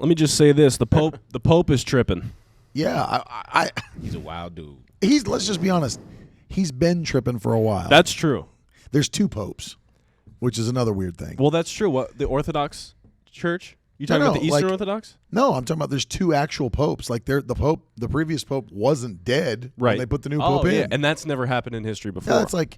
Let me just say this: the Pope is tripping. Yeah, He's a wild dude. let's just be honest. He's been tripping for a while. That's true. There's 2 popes, which is another weird thing. Well, that's true. What, the Orthodox Church? You talking about the Eastern Orthodox? No, I'm talking about there's 2 actual popes. Like the previous pope wasn't dead when they put the new pope in. Yeah, and that's never happened in history before. Yeah, it's like,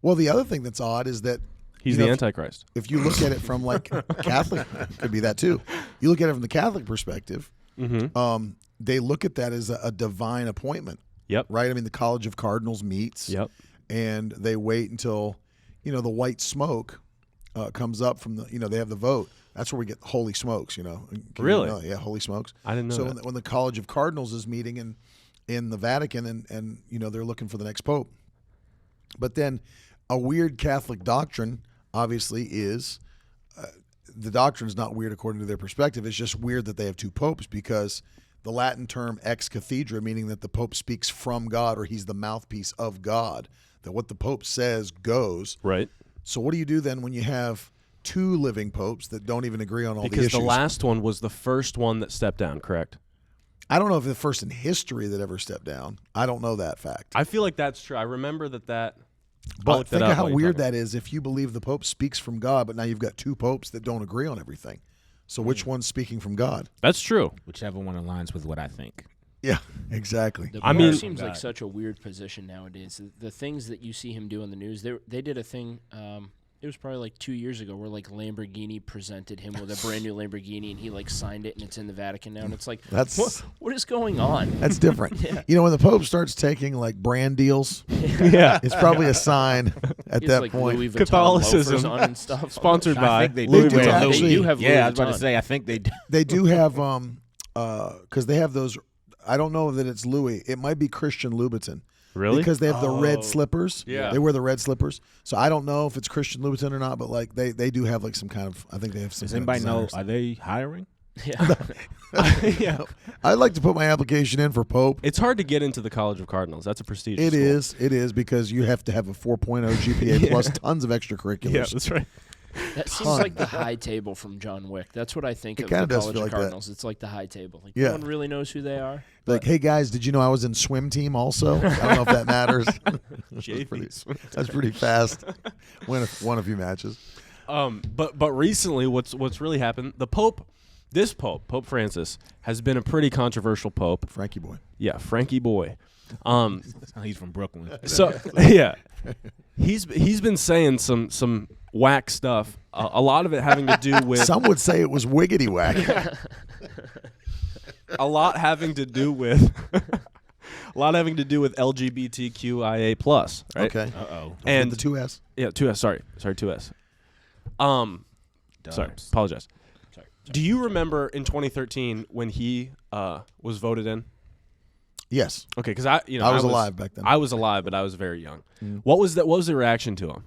well, the other thing that's odd is that he's the Antichrist. If you look at it from like Catholic, could be that too. You look at it from the Catholic perspective. Mm-hmm. They look at that as a divine appointment. Yep. Right. I mean, the College of Cardinals meets. Yep. And they wait until, the white smoke comes up from the. They have the vote. That's where we get holy smokes. Really? Yeah, holy smokes. I didn't know. So that. when the College of Cardinals is meeting in the Vatican and they're looking for the next pope, but then a weird Catholic doctrine obviously is. The doctrine is not weird according to their perspective. It's just weird that they have 2 popes because the Latin term ex cathedra, meaning that the Pope speaks from God or he's the mouthpiece of God, that what the Pope says goes. Right. So what do you do then when you have 2 living popes that don't even agree on all the issues? Because the last one was the first one that stepped down, correct? I don't know if the first in history that ever stepped down. I don't know that fact. I feel like that's true. I remember that. But think of how weird that is if you believe the Pope speaks from God, but now you've got 2 popes that don't agree on everything. So which one's speaking from God? That's true. Whichever one aligns with what I think. Yeah, exactly. It seems like such a weird position nowadays. The things that you see him do on the news, they did a thing. It was probably like 2 years ago where like Lamborghini presented him with a brand new Lamborghini and he like signed it and it's in the Vatican now and it's like what is going on? That's different. Yeah. When the Pope starts taking like brand deals, it's probably a sign at that like point. Louis Vuitton Catholicism loafers on and stuff. Sponsored I by think they Louis do. Vuitton. have Actually, they do have Louis I was about to Vuitton. say, I think they do. They do have because they have those. I don't know that it's Louis. It might be Christian Louboutin. Really? Because they have the red slippers. Yeah. They wear the red slippers. So I don't know if it's Christian Louboutin or not, but like they do have like some kind of. I think they have some. Does kind of anybody know? designers. Are they hiring? Yeah. Yeah. I'd like to put my application in for Pope. It's hard to get into the College of Cardinals. That's a prestigious school. It is because you have to have a 4.0 GPA plus tons of extracurriculars. Yeah, that's right. That seems like the high table from John Wick. That's what I think It of kinda the does College feel of like that. Cardinals. It's like the high table. Like Yeah. no one really knows who they are. Like, hey guys, did you know I was in swim team also? I don't know if that matters. That's pretty fast. Won a few matches. But recently, what's really happened? The Pope, this Pope Francis, has been a pretty controversial Pope. Frankie boy. Yeah, Frankie boy. He's from Brooklyn. So yeah, he's been saying some whack stuff. A lot of it having to do with Some would say it was wiggity whack. a lot having to do with LGBTQIA plus. Right? Okay. Uh-oh. And the 2S. Yeah, 2S. Sorry, 2S. Sorry, apologize. Sorry. Do you remember in 2013 when he was voted in? Yes. Okay, because I was alive back then. I was alive, but I was very young. What was the reaction to him?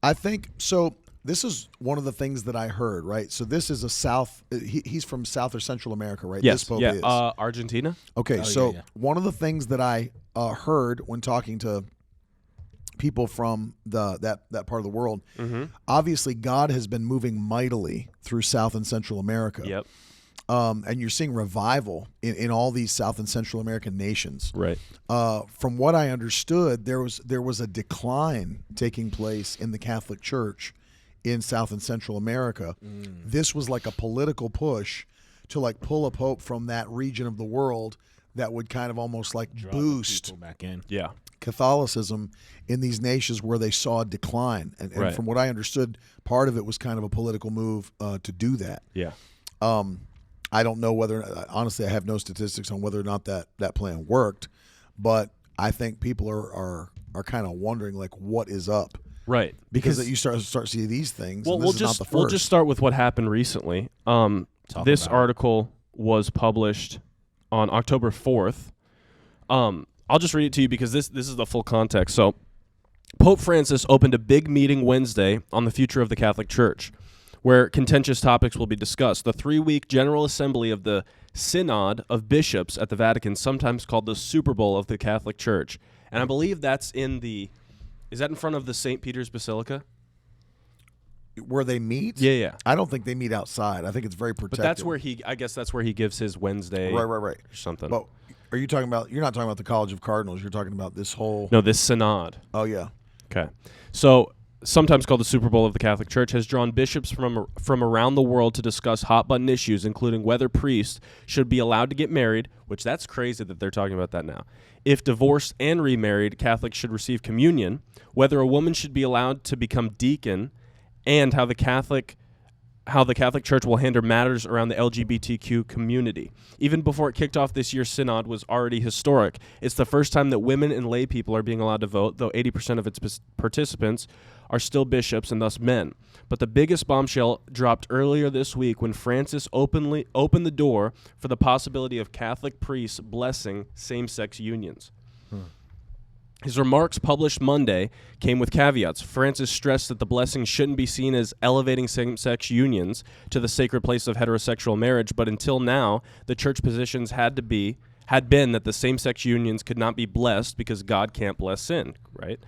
I think so. This is one of the things that I heard, right? So this is a South. He's from South or Central America, right? Yes, This Pope yeah, is. Argentina. Okay, Oh, so yeah. one of the things that I heard when talking to people from that part of the world, obviously God has been moving mightily through South and Central America. Yep. And you're seeing revival in all these South and Central American nations. Right. From what I understood, there was a decline taking place in the Catholic Church in South and Central America. This was like a political push to like pull a pope from that region of the world that would kind of almost like boost people back in. Yeah. Catholicism in these nations where they saw a decline. And Right. from what I understood, part of it was kind of a political move to do that. Yeah. I don't know honestly, I have no statistics on whether or not that plan worked, but I think people are kind of wondering like what is up. Right. Because you start seeing these things. Well, and this is not the first. we'll just start with what happened recently. This article was published on October 4th. I'll just read it to you because this is the full context. So, Pope Francis opened a big meeting Wednesday on the future of the Catholic Church, where contentious topics will be discussed. The 3-week General Assembly of the Synod of Bishops at the Vatican, sometimes called the Super Bowl of the Catholic Church. And I believe that's is that in front of the St. Peter's Basilica? where they meet. Yeah. I don't think they meet outside. I think it's very protected. But that's where I guess that's where he gives his Wednesday. Right. Or something. But are you talking about? You're not talking about the College of Cardinals. You're talking about this whole. No, this synod. Oh yeah. Okay. So, sometimes called the Super Bowl of the Catholic Church, has drawn bishops from around the world to discuss hot-button issues, including whether priests should be allowed to get married, which that's crazy that they're talking about that now. If divorced and remarried, Catholics should receive communion, whether a woman should be allowed to become deacon, and how the Catholic Church will handle matters around the LGBTQ community. Even before it kicked off, this year's synod was already historic. It's the first time that women and lay people are being allowed to vote, though 80% of its participants are still bishops and thus men. But the biggest bombshell dropped earlier this week when Francis openly opened the door for the possibility of Catholic priests blessing same-sex unions. His remarks published Monday came with caveats. Francis stressed that the blessing shouldn't be seen as elevating same-sex unions to the sacred place of heterosexual marriage, but until now, the church positions had been that the same-sex unions could not be blessed because God can't bless sin, right?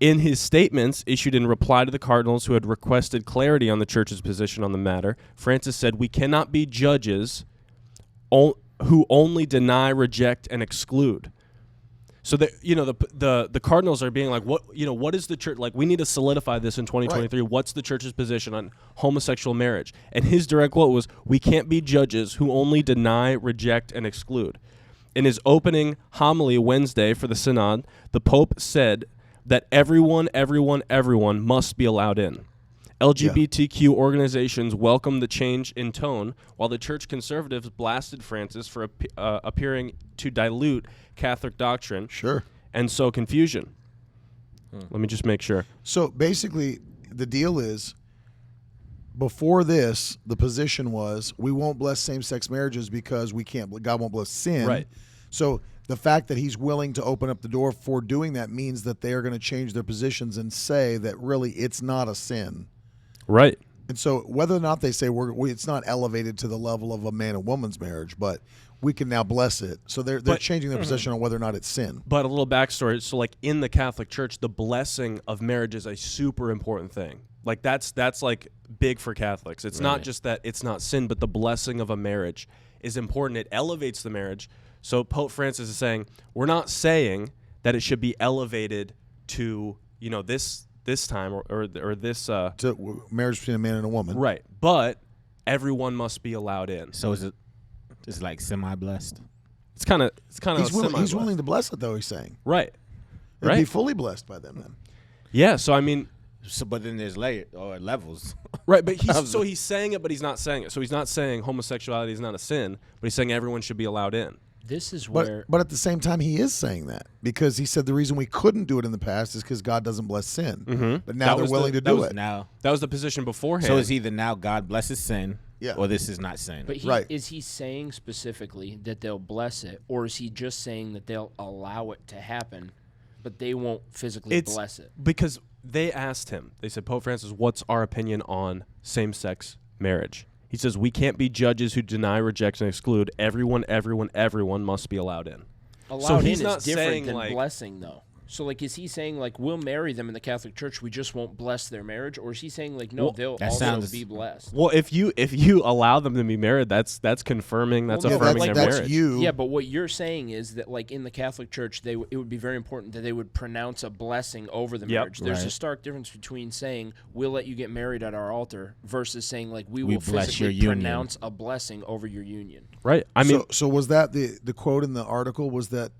In his statements issued in reply to the cardinals who had requested clarity on the church's position on the matter, Francis said, "We cannot be judges who only deny, reject, and exclude." So the cardinals are being like, what is the church like? We need to solidify this in 2023. Right. What's the church's position on homosexual marriage? And his direct quote was, "We can't be judges who only deny, reject, and exclude." In his opening homily Wednesday for the synod, the Pope said that everyone must be allowed in. LGBTQ organizations welcomed the change in tone, while the church conservatives blasted Francis for appearing to dilute Catholic doctrine and sow confusion. Let me just make sure. So basically, the deal is, before this, the position was we won't bless same-sex marriages because God won't bless sin. Right. So the fact that he's willing to open up the door for doing that means that they are going to change their positions and say that really it's not a sin. Right. And so whether or not they say it's not elevated to the level of a man and woman's marriage, but we can now bless it. So they're changing their position on whether or not it's sin. But a little backstory. So like in the Catholic Church, the blessing of marriage is a super important thing. Like that's like big for Catholics. It's not just that it's not sin, but the blessing of a marriage is important. It elevates the marriage. So Pope Francis is saying, we're not saying that it should be elevated to, this time or this to marriage between a man and a woman. Right. But everyone must be allowed in. So is it just like semi-blessed? It's kind of he's willing to bless it though, he's saying. Right. It'd be fully blessed by them then. Yeah, so I mean, but then there's levels. Right, but he's saying it, but he's not saying it. So he's not saying homosexuality is not a sin, but he's saying everyone should be allowed in. This is where... But at the same time, he is saying that because he said the reason we couldn't do it in the past is because God doesn't bless sin. Mm-hmm. But now they're willing to do it. Now, that was the position beforehand. So it's either now God blesses sin or this is not sin. But is he saying specifically that they'll bless it, or is he just saying that they'll allow it to happen, but they won't physically bless it? Because they asked him, they said, Pope Francis, what's our opinion on same-sex marriage? He says, we can't be judges who deny, reject, and exclude. Everyone must be allowed in. Allowed in is different than blessing, though. So, is he saying, we'll marry them in the Catholic Church, we just won't bless their marriage? Or is he saying, no, they'll also be blessed? Well, if you allow them to be married, that's confirming, affirming their marriage. Yeah, but what you're saying is that, in the Catholic Church, it would be very important that they would pronounce a blessing over the marriage. There's a stark difference between saying, we'll let you get married at our altar, versus saying, we will physically pronounce a blessing over your union. Right. I mean, so was that the quote in the article was that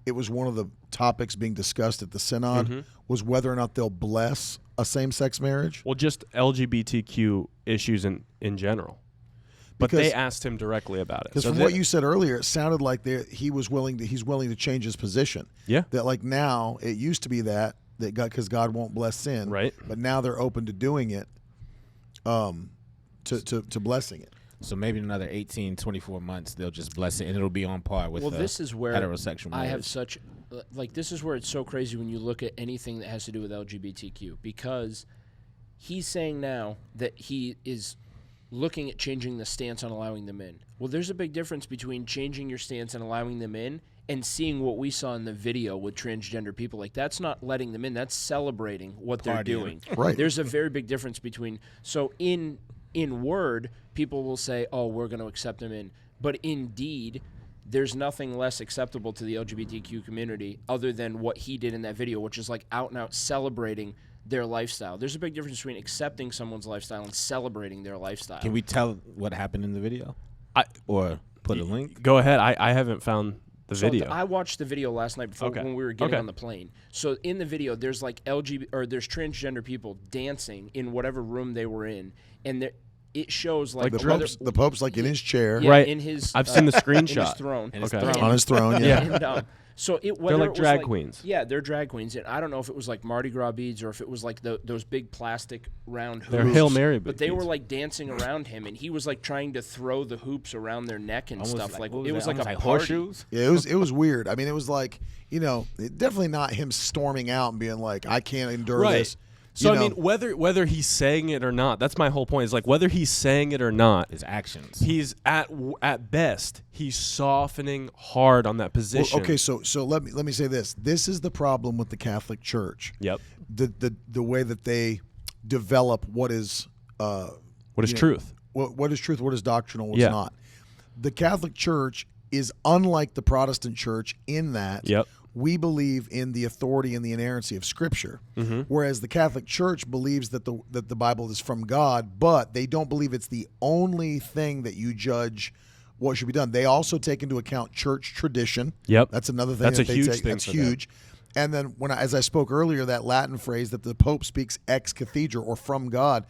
it was one of the topics being discussed at the synod was whether or not they'll bless a same-sex marriage? Well, just LGBTQ issues in general. But they asked him directly about it. Because from what you said earlier, it sounded like he's willing to change his position. Yeah. That now it used to be that because God won't bless sin. Right. But now they're open to doing it, to blessing it. So maybe in another 18, 24 months, they'll just bless it, and it'll be on par with this is where heterosexual marriage. I have such... this is where it's so crazy when you look at anything that has to do with LGBTQ, because he's saying now that he is looking at changing the stance on allowing them in. Well, there's a big difference between changing your stance and allowing them in and seeing what we saw in the video with transgender people, like that's not letting them in. That's celebrating what they're doing. Right. There's a very big difference between. So in word, people will say, "Oh, we're going to accept them in," but in deed, there's nothing less acceptable to the LGBTQ community other than what he did in that video, which is like out and out celebrating their lifestyle. There's a big difference between accepting someone's lifestyle and celebrating their lifestyle. Can we tell what happened in the video? Or put a link? Go ahead. I haven't found the video. I watched the video last night before when we were getting on the plane. So in the video, there's like there's transgender people dancing in whatever room they were in, and it shows like the Pope's like in his chair, right? In his, I've seen the screenshot. In his throne. On his throne, yeah. And, so they're like drag queens. Yeah, they're drag queens, and I don't know if it was like Mardi Gras beads or if it was like those big plastic round hoops. They're Hail Mary beads. But they were like dancing around him, and he was like trying to throw the hoops around their neck and stuff. Like it was like a horseshoes. Yeah, it was weird. I mean, it was like, definitely not him storming out and being like, I can't endure this. So I mean, whether he's saying it or not, that's my whole point. Is like whether he's saying it or not, his actions. He's at best he's softening hard on that position. Well, okay, so let me say this. This is the problem with the Catholic Church. Yep. The way that they develop what is truth. What is truth? What is doctrinal? What's not? The Catholic Church is unlike the Protestant Church in that. Yep. We believe in the authority and the inerrancy of Scripture, whereas the Catholic Church believes that the Bible is from God, but they don't believe it's the only thing that you judge what should be done. They also take into account church tradition. Yep, that's another thing. That's a huge thing. That's huge. And then as I spoke earlier, that Latin phrase that the Pope speaks ex cathedra or from God.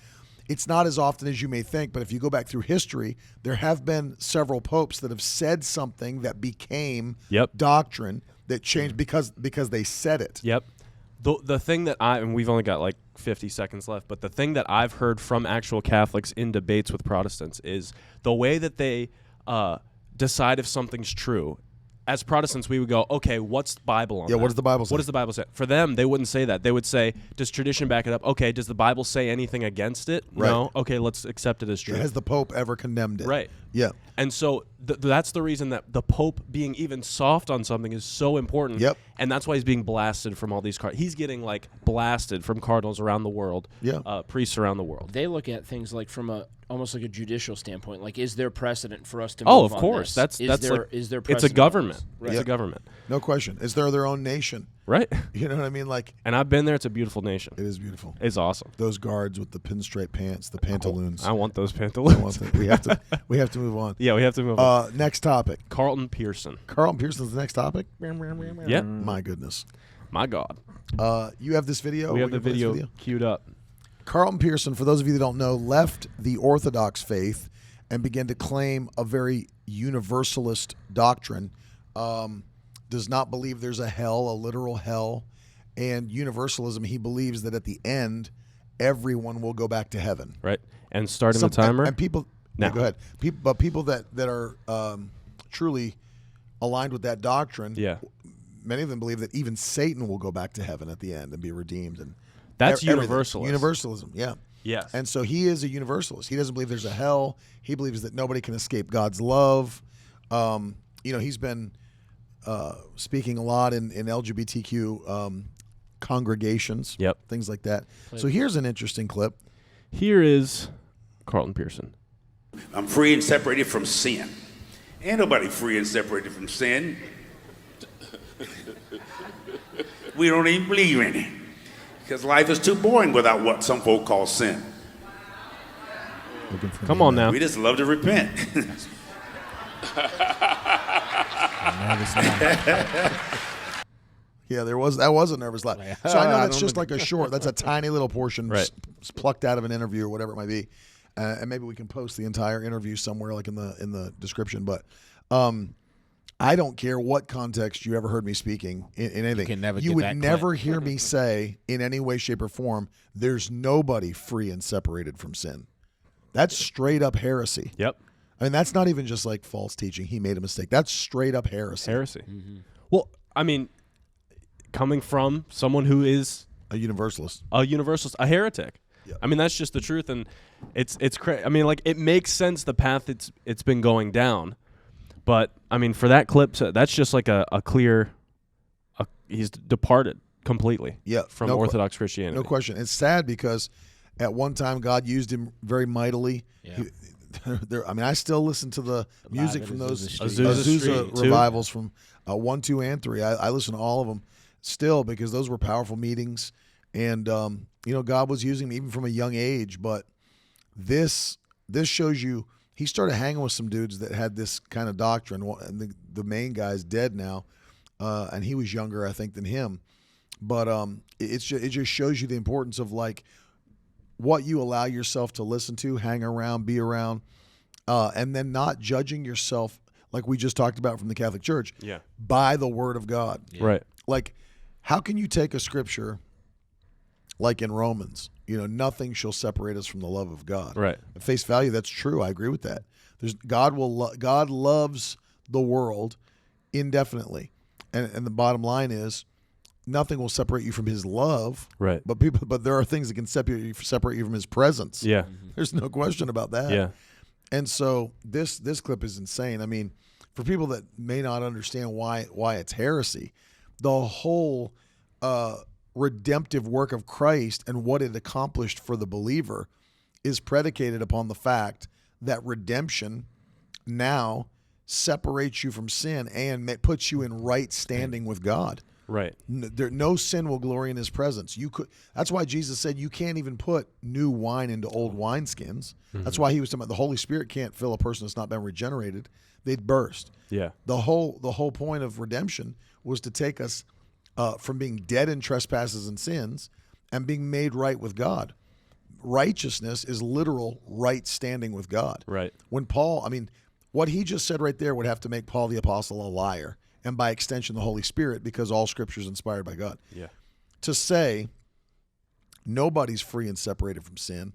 It's not as often as you may think, but if you go back through history, there have been several popes that have said something that became doctrine that changed because they said it. Yep. The thing that and we've only got like 50 seconds left, but the thing that I've heard from actual Catholics in debates with Protestants is the way that they decide if something's true. As Protestants, we would go, okay, what's the Bible on that? What does the Bible say? What does the Bible say? For them, they wouldn't say that. They would say, does tradition back it up? Okay, does the Bible say anything against it? Right. No? Okay, let's accept it as true. Has the Pope ever condemned it? Right. Yeah. And so that's the reason that the Pope being even soft on something is so important. Yep. And that's why he's being blasted from all these he's getting like blasted from cardinals around the world. Yeah. Priests around the world. They look at things like from almost like a judicial standpoint. Like, is there precedent for us to Oh, move of on course. this? Is there precedent? It's a government. Right. It's a government. No question. Is there their own nation? Right. You know what I mean? Like, and I've been there. It's a beautiful nation. It is beautiful. It's awesome. Those guards with the pinstripe pants, the pantaloons. I want those pantaloons. We have to move on. Yeah, we have to move on. Next topic. Carlton Pearson. Carlton Pearson's the next topic? Yep. My goodness. My God. You have this video? We have the video queued up. Carlton Pearson, for those of you that don't know, left the Orthodox faith and began to claim a very universalist doctrine. Does not believe there's a hell, a literal hell. And universalism, he believes that at the end, everyone will go back to heaven. Right. And starting the timer. And people... No. Yeah, go ahead. People that are truly aligned with that doctrine, many of them believe that even Satan will go back to heaven at the end and be redeemed. And that's universalist. Universalism, yeah. Yes. And so he is a universalist. He doesn't believe there's a hell. He believes that nobody can escape God's love. He's been speaking a lot in LGBTQ congregations, things like that. So here's an interesting clip. Here is Carlton Pearson. I'm free and separated from sin. Ain't nobody free and separated from sin. We don't even believe in it. Because life is too boring without what some folk call sin. Come on now. We just love to repent. Yeah, that was a nervous laugh. So I know that's just like that's a tiny little portion plucked out of an interview or whatever it might be. And maybe we can post the entire interview somewhere, like in the description. But I don't care what context you ever heard me speaking in anything. You would never hear me say in any way, shape, or form, "There's nobody free and separated from sin." That's straight up heresy. Yep. I mean, that's not even just like false teaching. He made a mistake. That's straight up heresy. Mm-hmm. Well, I mean, coming from someone who is a universalist, a heretic. Yep. I mean, that's just the truth, and it's crazy. I mean, like, it makes sense the path it's been going down, But I mean, for that clip, that's just like a clear. He's departed completely. From Orthodox Christianity. No question. It's sad because at one time God used him very mightily. Yeah. I still listen to the music from those Azusa revivals from 1, 2, and 3. I listen to all of them still because those were powerful meetings, and God was using me even from a young age. But this shows you he started hanging with some dudes that had this kind of doctrine, and the main guy's dead now, and he was younger, I think, than him. But it just shows you the importance of like what you allow yourself to listen to, hang around, be around, and then not judging yourself like we just talked about from the Catholic Church by the Word of God. Yeah. Right. Like, how can you take a scripture like in Romans, nothing shall separate us from the love of God. Right. At face value, that's true. I agree with that. God loves the world indefinitely. And the bottom line is, nothing will separate you from His love. Right. But there are things that can separate you from His presence. Yeah. There's no question about that. Yeah. And so this clip is insane. I mean, for people that may not understand why it's heresy, the whole redemptive work of Christ and what it accomplished for the believer is predicated upon the fact that redemption now separates you from sin and puts you in right standing with God. Right. No sin will glory in His presence. That's why Jesus said you can't even put new wine into old wineskins. Mm-hmm. That's why He was talking about the Holy Spirit can't fill a person that's not been regenerated. They'd burst. Yeah. The whole point of redemption was to take us from being dead in trespasses and sins and being made right with God. Righteousness is literal right standing with God. Right. When Paul, what he just said right there would have to make Paul the Apostle a liar, and by extension the Holy Spirit, because all Scripture is inspired by God. Yeah. To say nobody's free and separated from sin,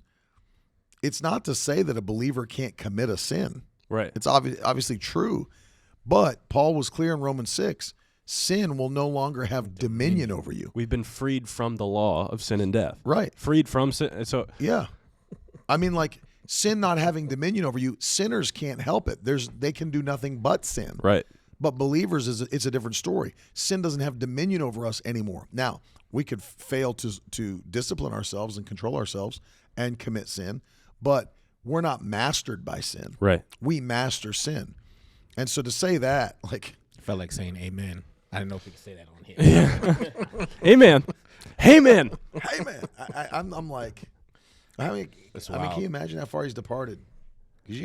it's not to say that a believer can't commit a sin. Right. It's obviously true, but Paul was clear in Romans 6, sin will no longer have dominion over you. We've been freed from the law of sin and death. Right. Freed from sin. So yeah. Sin not having dominion over you, sinners can't help it. They can do nothing but sin. Right. But believers, it's a different story. Sin doesn't have dominion over us anymore. Now, we could fail to discipline ourselves and control ourselves and commit sin, but we're not mastered by sin. Right. We master sin. And so to say that, I felt like saying amen. I didn't know if we could say that on here. Yeah. Amen. Hey, man. Hey, man. I'm like, can you imagine how far he's departed? Because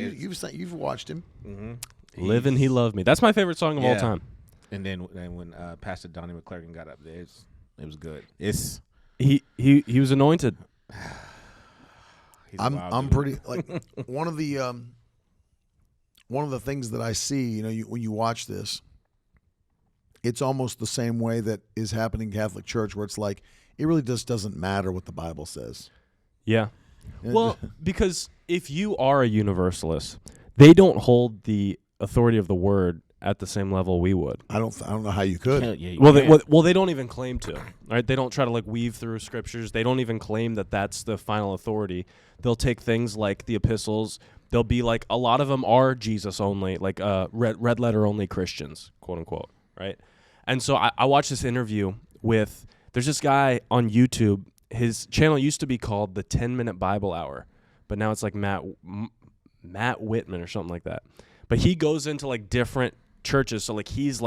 you've watched him. Mm-hmm. Live and He loved me. That's my favorite song of all time. And then when Pastor Donnie McClurkin got up there, it was good. He was anointed. I'm pretty one of the things that I see. When you watch this, it's almost the same way that is happening in Catholic Church, where it's like it really just doesn't matter what the Bible says. Yeah. Well, because if you are a Universalist, they don't hold the authority of the Word at the same level we would. I don't know how you could. Well, they don't even claim to. Right? They don't try to weave through scriptures. They don't even claim that that's the final authority. They'll take things like the epistles. They'll be a lot of them are Jesus only, red letter only Christians, quote unquote. Right? And so I watched this interview with. There's this guy on YouTube. His channel used to be called the 10-Minute Bible Hour, but now it's Matt Whitman or something like that. But he goes into different churches, so he's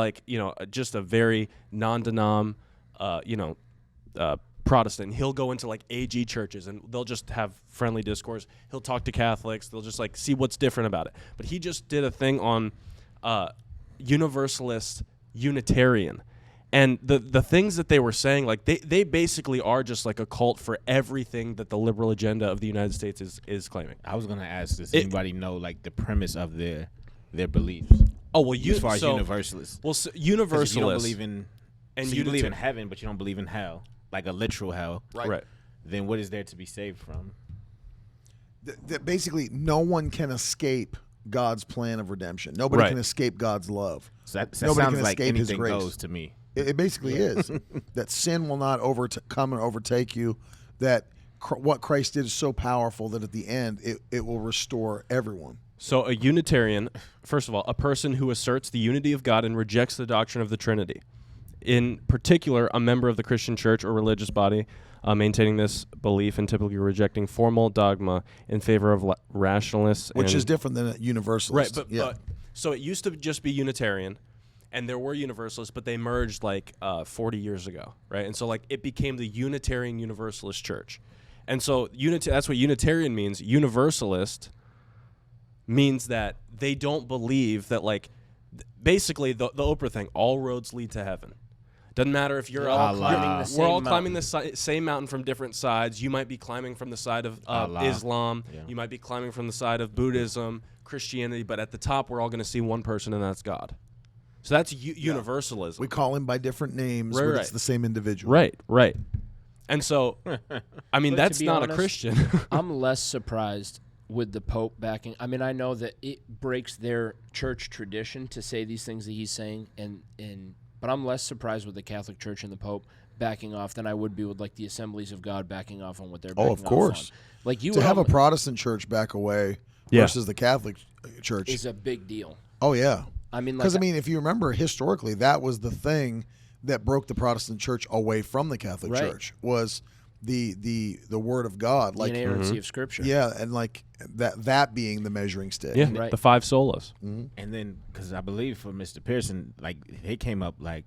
just a very non-denom, Protestant. He'll go into AG churches and they'll just have friendly discourse. He'll talk to Catholics. They'll just see what's different about it. But he just did a thing on Universalist Unitarian. And the things that they were saying, they basically are just a cult for everything that the liberal agenda of the United States is claiming. I was going to ask, does anybody know the premise of their beliefs? Oh, well, as far as Universalists. Well, Universalists. You don't believe in, you believe in heaven, but you don't believe in hell, a literal hell. Right. Then what is there to be saved from? Basically, no one can escape God's plan of redemption. Nobody can escape God's love. So that Nobody sounds can like escape His anything grace. goes to me. It basically is. That sin will not come and overtake you. That what Christ did is so powerful that at the end it will restore everyone. So a Unitarian, first of all, a person who asserts the unity of God and rejects the doctrine of the Trinity. In particular, a member of the Christian church or religious body maintaining this belief and typically rejecting formal dogma in favor of rationalists. Which is different than a universalist. Right, but so it used to just be Unitarian, and there were Universalists, but they merged like 40 years ago, right? And so like it became the Unitarian Universalist Church. And so that's what Unitarian means. Universalist means that they don't believe that, like, basically the Oprah thing, all roads lead to heaven. Doesn't matter if you're all climbing we're all climbing the same mountain from different sides. You might be climbing from the side of Islam. Yeah. You might be climbing from the side of Buddhism, Christianity. But at the top, we're all going to see one person, and that's God. So that's universalism. We call him by different names, but it's the same individual. Right. And so, I mean, that's not honest, a Christian. I'm less surprised with the Pope backing. I mean, I know that it breaks their church tradition to say these things that he's saying, but I'm less surprised with the Catholic Church and the Pope backing off than I would be with like the Assemblies of God backing off on what they're backing off on. Oh, of course. Like to have a Protestant church back away versus the Catholic Church is a big deal. Oh yeah. I mean, because if you remember historically, that was the thing that broke the Protestant Church away from the Catholic Church was the Word of God, like the inerrancy of Scripture. Yeah, and like that being the measuring stick. Yeah, the 5 solas. Mm-hmm. And then, because I believe for Mr. Pearson, like they came up like.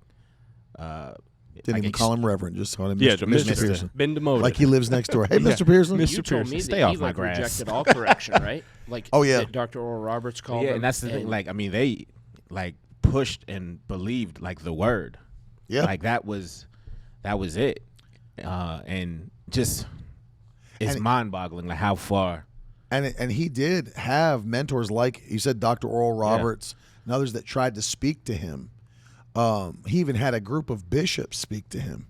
Didn't even call him Reverend, just called him Mr. Pearson. Been demoted. Like he lives next door. Hey, Mr. Pearson. You told me that he rejected all correction, right? Like, Dr. Oral Roberts called him. Yeah, and that's the thing. Like, I mean, they like pushed and believed like the word. Yeah, like that was it, and just it's mind-boggling like how far. And he did have mentors like you said, Dr. Oral Roberts and others that tried to speak to him. He even had a group of bishops speak to him,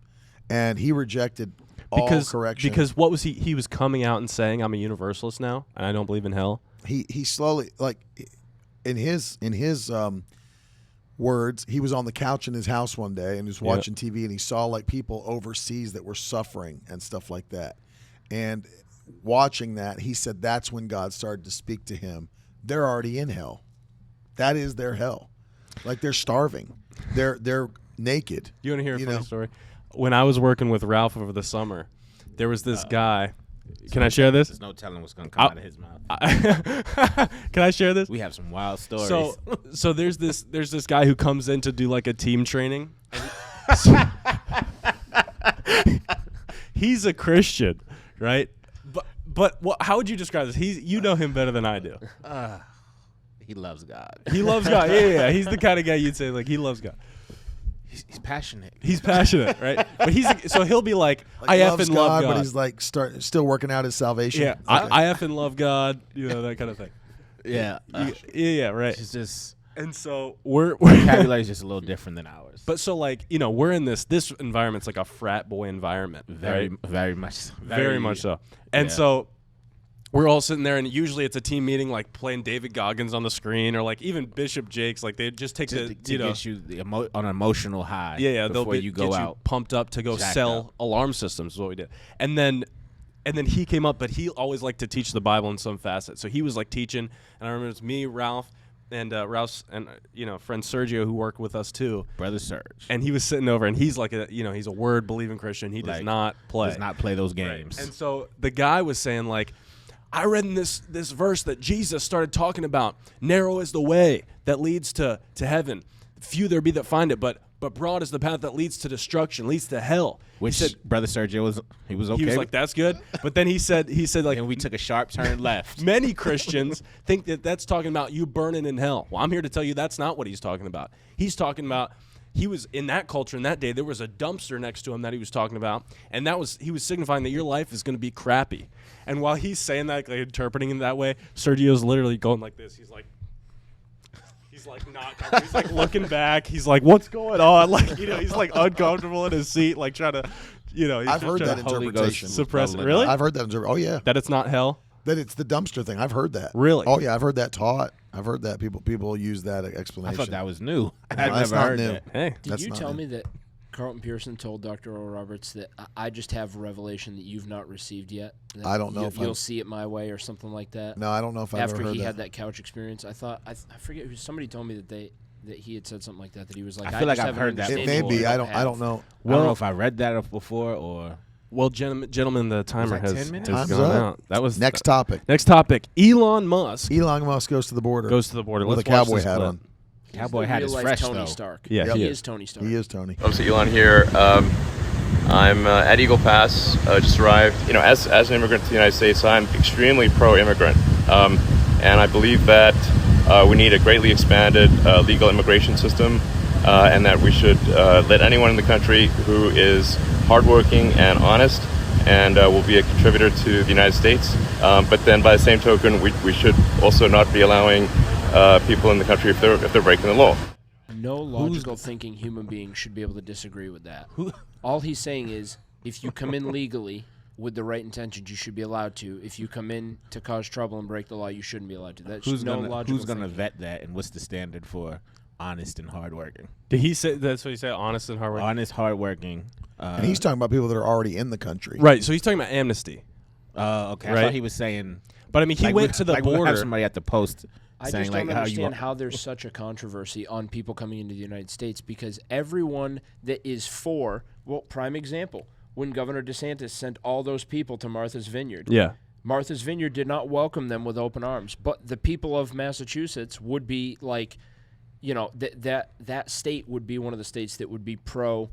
and he rejected all correction. Because what was he? He was coming out and saying, "I'm a Universalist now, and I don't believe in hell." He slowly, like in his words, he was on the couch in his house one day and he was watching TV, and he saw like people overseas that were suffering and stuff like that. And watching that, he said that's when God started to speak to him. They're already in hell. That is their hell. Like they're starving. They're naked. You want to hear a funny story? When I was working with Ralph over the summer, there was this guy. Can I share this? There's no telling what's going to come out of his mouth. Can I share this? We have some wild stories. So there's this guy who comes in to do like a team training. He's a Christian, right? But how would you describe this? You know him better than I do. He loves God. He loves God. Yeah. He's the kind of guy you'd say like he loves God. He's passionate. He's passionate, right? But he'll be like I effing love God, but he's like still working out his salvation. Yeah, okay. I effing love God, that kind of thing. Yeah, yeah, right. It's just, and so we're vocabulary is just a little different than ours. But so like we're in this environment's like a frat boy environment, very much so, and so. We're all sitting there, and usually it's a team meeting, like playing David Goggins on the screen, or like even Bishop Jakes. Like they just take to get you on an emotional high. Yeah, before you go get out, you pumped up to go sell alarm systems. Is what we did, and then he came up, but he always liked to teach the Bible in some facet. So he was like teaching, and I remember it was me, Ralph, and Ralph's and friend Sergio who worked with us too, brother Serge, and he was sitting over, and he's like he's a word believing Christian. He does not play those games, right. And so the guy was saying like. I read in this verse that Jesus started talking about narrow is the way that leads to heaven. Few there be that find it, but broad is the path that leads to destruction, leads to hell. Which said, Brother Sergio was okay. He was like, that's good. But then he said like, and we took a sharp turn left. Many Christians think that that's talking about you burning in hell. Well, I'm here to tell you that's not what he's talking about. He's talking about he was in that culture in that day. There was a dumpster next to him that he was talking about, and he was signifying that your life is going to be crappy. And while he's saying that, like, interpreting it that way, Sergio's literally going like this. He's like not. He's like looking back. He's like, "What's going on?" Like he's like uncomfortable in his seat, like trying to, He's I've heard that interpretation. Suppress it. Really? I've heard that. Oh yeah. That it's not hell. That it's the dumpster thing. I've heard that. Really? Oh yeah, I've heard that taught. I've heard that people use that explanation. I thought that was new. I've never heard that. Hey, did you tell me that Carlton Pearson told Dr. Earl Roberts that I just have revelation that you've not received yet. That I don't know if you'll see it my way or something like that. No, I don't know if I've After ever heard he that. had that couch experience, I thought I forget who. Somebody told me that he had said something like that. That he was like, I feel like just I've have an heard that. It understanding may of be. what I don't know. I don't know if I read that before or. Well, gentlemen, the timer that has 10 minutes? has Time's gone up. out. That was Next topic. Next topic. Elon Musk Elon Musk goes to the border. goes to the border. with Let's a watch cowboy this hat clip. on. He's Cowboy the hat is real-life fresh, Tony though. Stark. Yeah, he he is Tony Stark. He is Tony. Obviously, Elon here. I'm at Eagle Pass. Just arrived. As an immigrant to the United States, I'm extremely pro-immigrant, and I believe that we need a greatly expanded legal immigration system, and that we should let anyone in the country who is hardworking and honest and will be a contributor to the United States. But then, by the same token, we should also not be allowing people in the country if they're breaking the law. No logical thinking human being should be able to disagree with that. All he's saying is, if you come in legally with the right intentions, you should be allowed to. If you come in to cause trouble and break the law, you shouldn't be allowed to. That's Who's no gonna logical thinking. vet that, and what's the standard for honest and hardworking? Did he say that's what he said? Honest and hardworking. Honest, hardworking. And he's talking about people that are already in the country. Right. So he's talking about amnesty. Okay. I Right. thought he was saying. But I mean, he like went we- to the like we have border. somebody at the post I saying just like don't how understand you. how there's such a controversy on people coming into the United States because everyone that is for, well, prime example, when Governor DeSantis sent all those people to Martha's Vineyard. Yeah. Martha's Vineyard did not welcome them with open arms, but the people of Massachusetts would be like, that state would be one of the states that would be pro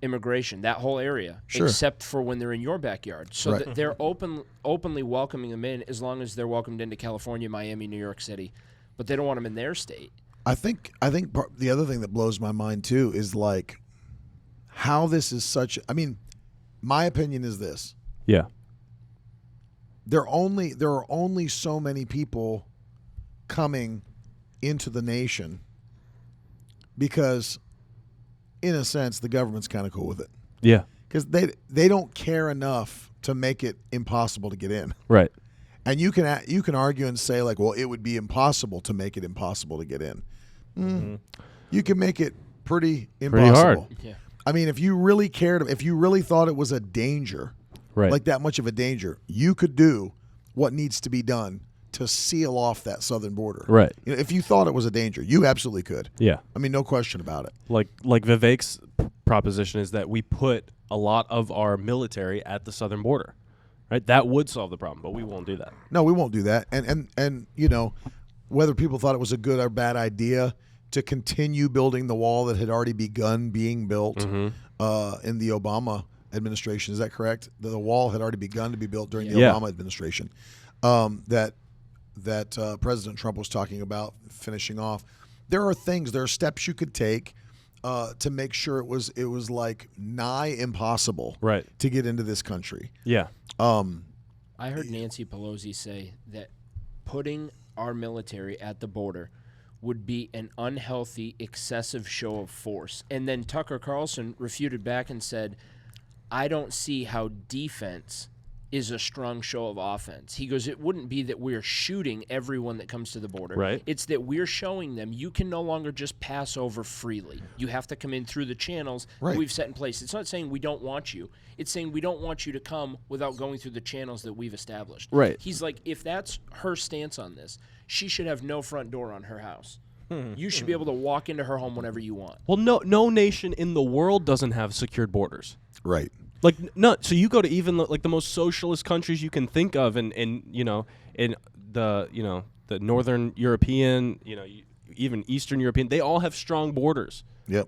immigration, that whole area, Sure. except for when they're in your backyard. So Right. that they're openly welcoming them in as long as they're welcomed into California, Miami, New York City, but they don't want them in their state. I think the other thing that blows my mind too is like how this is such. I mean, my opinion is this: Yeah. there are only so many people coming into the nation because, in a sense, the government's kind of cool with it Yeah. because they don't care enough to make it impossible to get in. Right. And you can argue and say like, well, it would be impossible to make it impossible to get in. You can make it pretty impossible. hard. Yeah. I mean, if you really cared, if you really thought it was a danger, Right. like that much of a danger, you could do what needs to be done to seal off that southern border. Right. If you thought it was a danger, you absolutely could. Yeah. I mean, no question about it. Like Vivek's proposition is that we put a lot of our military at the southern border. Right? That would solve the problem, but we won't do that. No, we won't do that. And whether people thought it was a good or bad idea to continue building the wall that had already begun being built in the Obama administration, is that correct? The wall had already begun to be built during the Yeah. Obama administration. That President Trump was talking about finishing off. There are steps you could take to make sure it was like nigh impossible Right. to get into this country. Yeah. I heard Nancy Pelosi say that putting our military at the border would be an unhealthy, excessive show of force. And then Tucker Carlson refuted back and said, I don't see how defense is a strong show of offense. He goes, it wouldn't be that we're shooting everyone that comes to the border. Right. It's that we're showing them you can no longer just pass over freely. You have to come in through the channels Right. that we've set in place. It's not saying we don't want you. It's saying we don't want you to come without going through the channels that we've established. Right. He's like, if that's her stance on this, she should have no front door on her house. You should be able to walk into her home whenever you want. Well, no nation in the world doesn't have secured borders. Right. Like so you go to even like the most socialist countries you can think of, in the the Northern European, even Eastern European, they all have strong borders. Yep.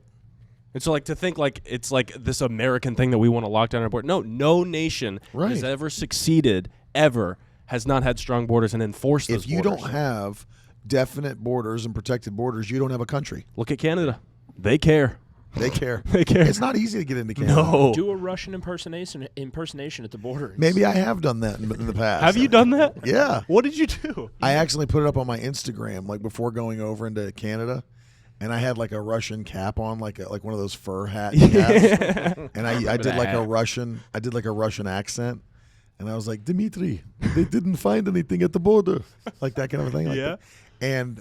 And so, like, to think like it's like this American thing that we want to lock down our border. No nation Right. has ever succeeded has not had strong borders and enforced those If you borders. don't have definite borders and protected borders, you don't have a country. Look at Canada. They care. They care. They care. It's not easy to get into Canada. No. Do a Russian impersonation at the border. Maybe I have done that in the past. Have you done that? Yeah. What did you do? I actually put it up on my Instagram, like before going over into Canada, and I had like a Russian cap on, like one of those fur hat caps, and I did like a Russian accent, and I was like, Dmitry, they didn't find anything at the border, like that kind of thing. Like Yeah. that. And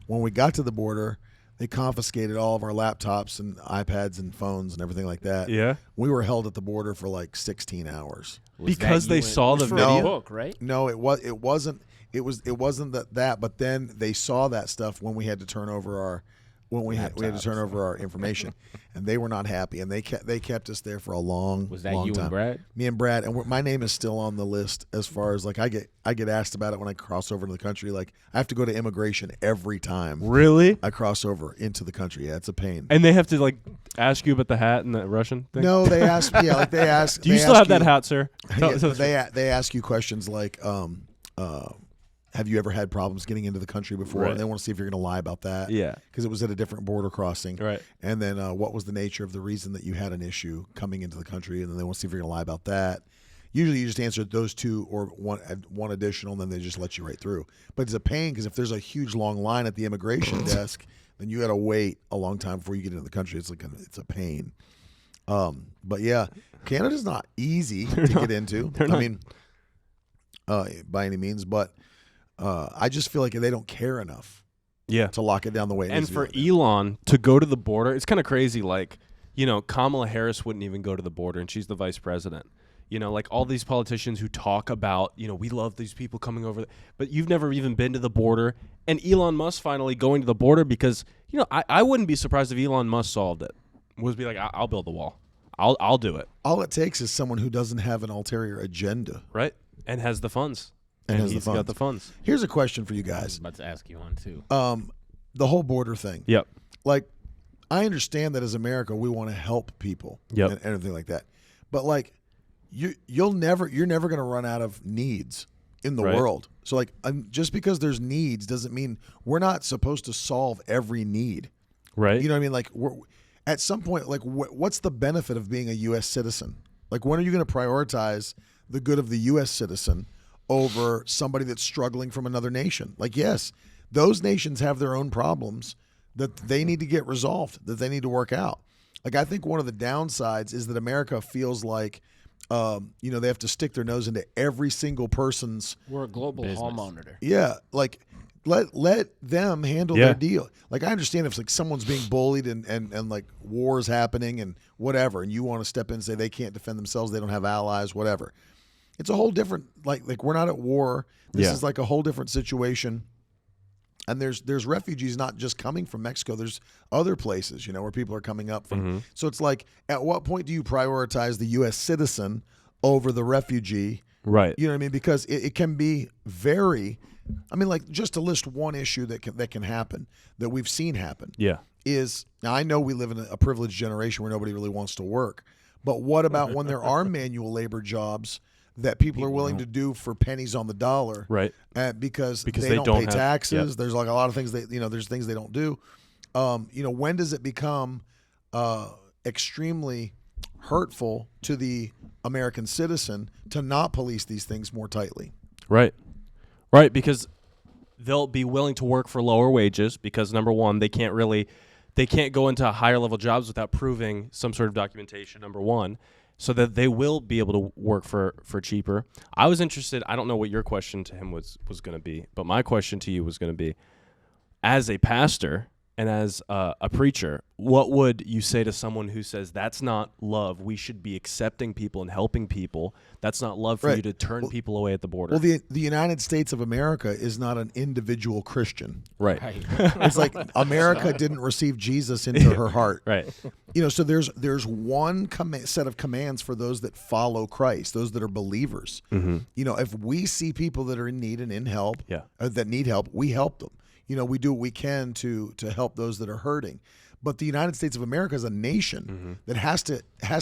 when we got to the border, They confiscated all of our laptops and iPads and phones and everything like that. Yeah. We were held at the border for like 16 hours. Because they saw the for video. a book, right? No, it wasn't that. But then they saw that stuff when we had to turn over our we had to turn over our information, and they were not happy, and they kept us there for a long. Was that long you time. and Brad? Me and Brad, and my name is still on the list as far as like I get asked about it when I cross over to the country. Like I have to go to immigration every time. Really? I cross over into the country. Yeah, it's a pain. And they have to like ask you about the hat and the Russian thing? No, they ask. Yeah, like they ask. Do you still have that hat, sir? Yeah, they ask you questions like, have you ever had problems getting into the country before? Right. And they want to see if you're going to lie about that. Yeah. Because it was at a different border crossing. Right. And then what was the nature of the reason that you had an issue coming into the country? And then they want to see if you're going to lie about that. Usually you just answer those two or one additional, and then they just let you right through. But it's a pain because if there's a huge long line at the immigration desk, then you got to wait a long time before you get into the country. It's it's a pain. But yeah, Canada's not easy to get into. I mean, by any means, but I just feel like they don't care enough to lock it down the way it and needs to for be. Elon to go to the border, it's kind of crazy. Like, Kamala Harris wouldn't even go to the border, and she's the vice president. Like all these politicians who talk about, we love these people coming over, but you've never even been to the border. And Elon Musk finally going to the border because, I wouldn't be surprised if Elon Musk solved it. Was be like, I'll build the wall. I'll do it. All it takes is someone who doesn't have an ulterior agenda. Right. And has the funds. And has he's the funds. got the funds. Here's a question for you I was guys. about to ask you one too. The whole border thing. Yep. Like, I understand that as America, we want to help people and everything like that. But like, you're never going to run out of needs in the world. So like, just because there's needs doesn't mean we're not supposed to solve every need. Right. You know what I mean? Like, at some point, like, what's the benefit of being a U.S. citizen? Like, when are you going to prioritize the good of the U.S. citizen over somebody that's struggling from another nation? Like, yes, those nations have their own problems that they need to get resolved, that they need to work out. Like, I think one of the downsides is that America feels like, they have to stick their nose into every single person's. We're a global hall monitor. Yeah, like let them handle their deal. Like, I understand if like someone's being bullied and like wars happening and whatever, and you want to step in and say they can't defend themselves, they don't have allies, whatever. It's a whole different like we're not at war. This is like a whole different situation. And there's refugees not just coming from Mexico. There's other places, where people are coming up from. Mm-hmm. So it's like, at what point do you prioritize the U.S. citizen over the refugee? Right. You know what I mean? Because it can be very. I mean, like, just to list one issue that can happen that we've seen happen. Yeah. Is now I know we live in a privileged generation where nobody really wants to work, but what about when there are manual labor jobs that people are willing to do for pennies on the dollar, right? Because they don't pay taxes. There's like a lot of things there's things they don't do. When does it become extremely hurtful to the American citizen to not police these things more tightly? Right, because they'll be willing to work for lower wages because, number one, they can't go into higher level jobs without proving some sort of documentation, number one. So that they will be able to work for cheaper. I was interested. I don't know what your question to him was going to be, but my question to you was going to be, as a pastor and as a preacher, what would you say to someone who says that's not love? We should be accepting people and helping people. That's not love for you to turn people away at the border. Well, the United States of America is not an individual Christian. Right. It's like America didn't receive Jesus into her heart. Right. So there's one set of commands for those that follow Christ, those that are believers. Mm-hmm. If we see people that are in need and in help, that need help, we help them. We do what we can to help those that are hurting. But the United States of America is a nation that has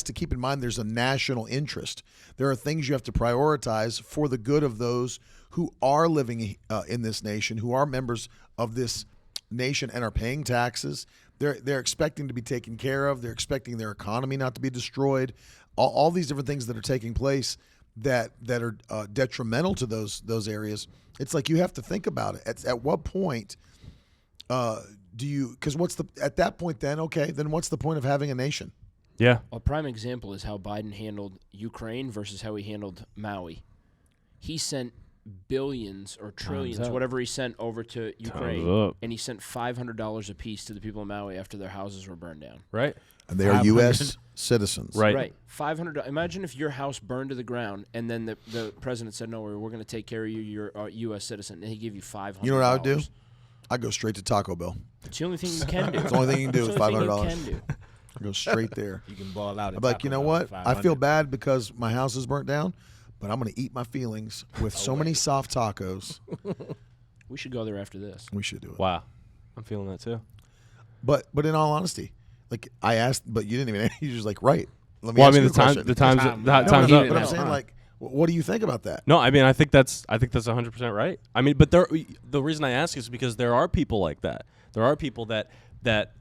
to keep in mind there's a national interest. There are things you have to prioritize for the good of those who are living in this nation, who are members of this nation and are paying taxes. They're expecting to be taken care of. They're expecting their economy not to be destroyed. All these different things that are taking place that are detrimental to those areas. It's like you have to think about it. At what point do you? Because at that point then what's the point of having a nation? Yeah. A prime example is how Biden handled Ukraine versus how he handled Maui. He sent billions or trillions, up. whatever he sent over to Time's Ukraine, up. and he sent $500 a piece to the people of Maui after their houses were burned down. Right. And they are 500. U.S. citizens. Right. Right. $500. Imagine if your house burned to the ground, and then the president said, "No, we're going to take care of you. You're a U.S. citizen," and he gave you $500. You know what I would do? I'd go straight to Taco Bell. It's the only thing you can do. It's the only thing you can do It's is the only thing $500. you can do. I'd go straight there. You can ball out. I'm like, you know what? I feel bad because my house is burnt down, but I'm going to eat my feelings with so many soft tacos. We should go there after this. We should do it. Wow. I'm feeling that too. But in all honesty, like I asked, but you didn't even. You just like right. Let me Well, I ask mean, you the a question. time's No, time's no, up. But I'm No, saying, like, what do you think about that? No, I mean, I think that's 100% right. I mean, but the reason I ask is because there are people like that. There are people that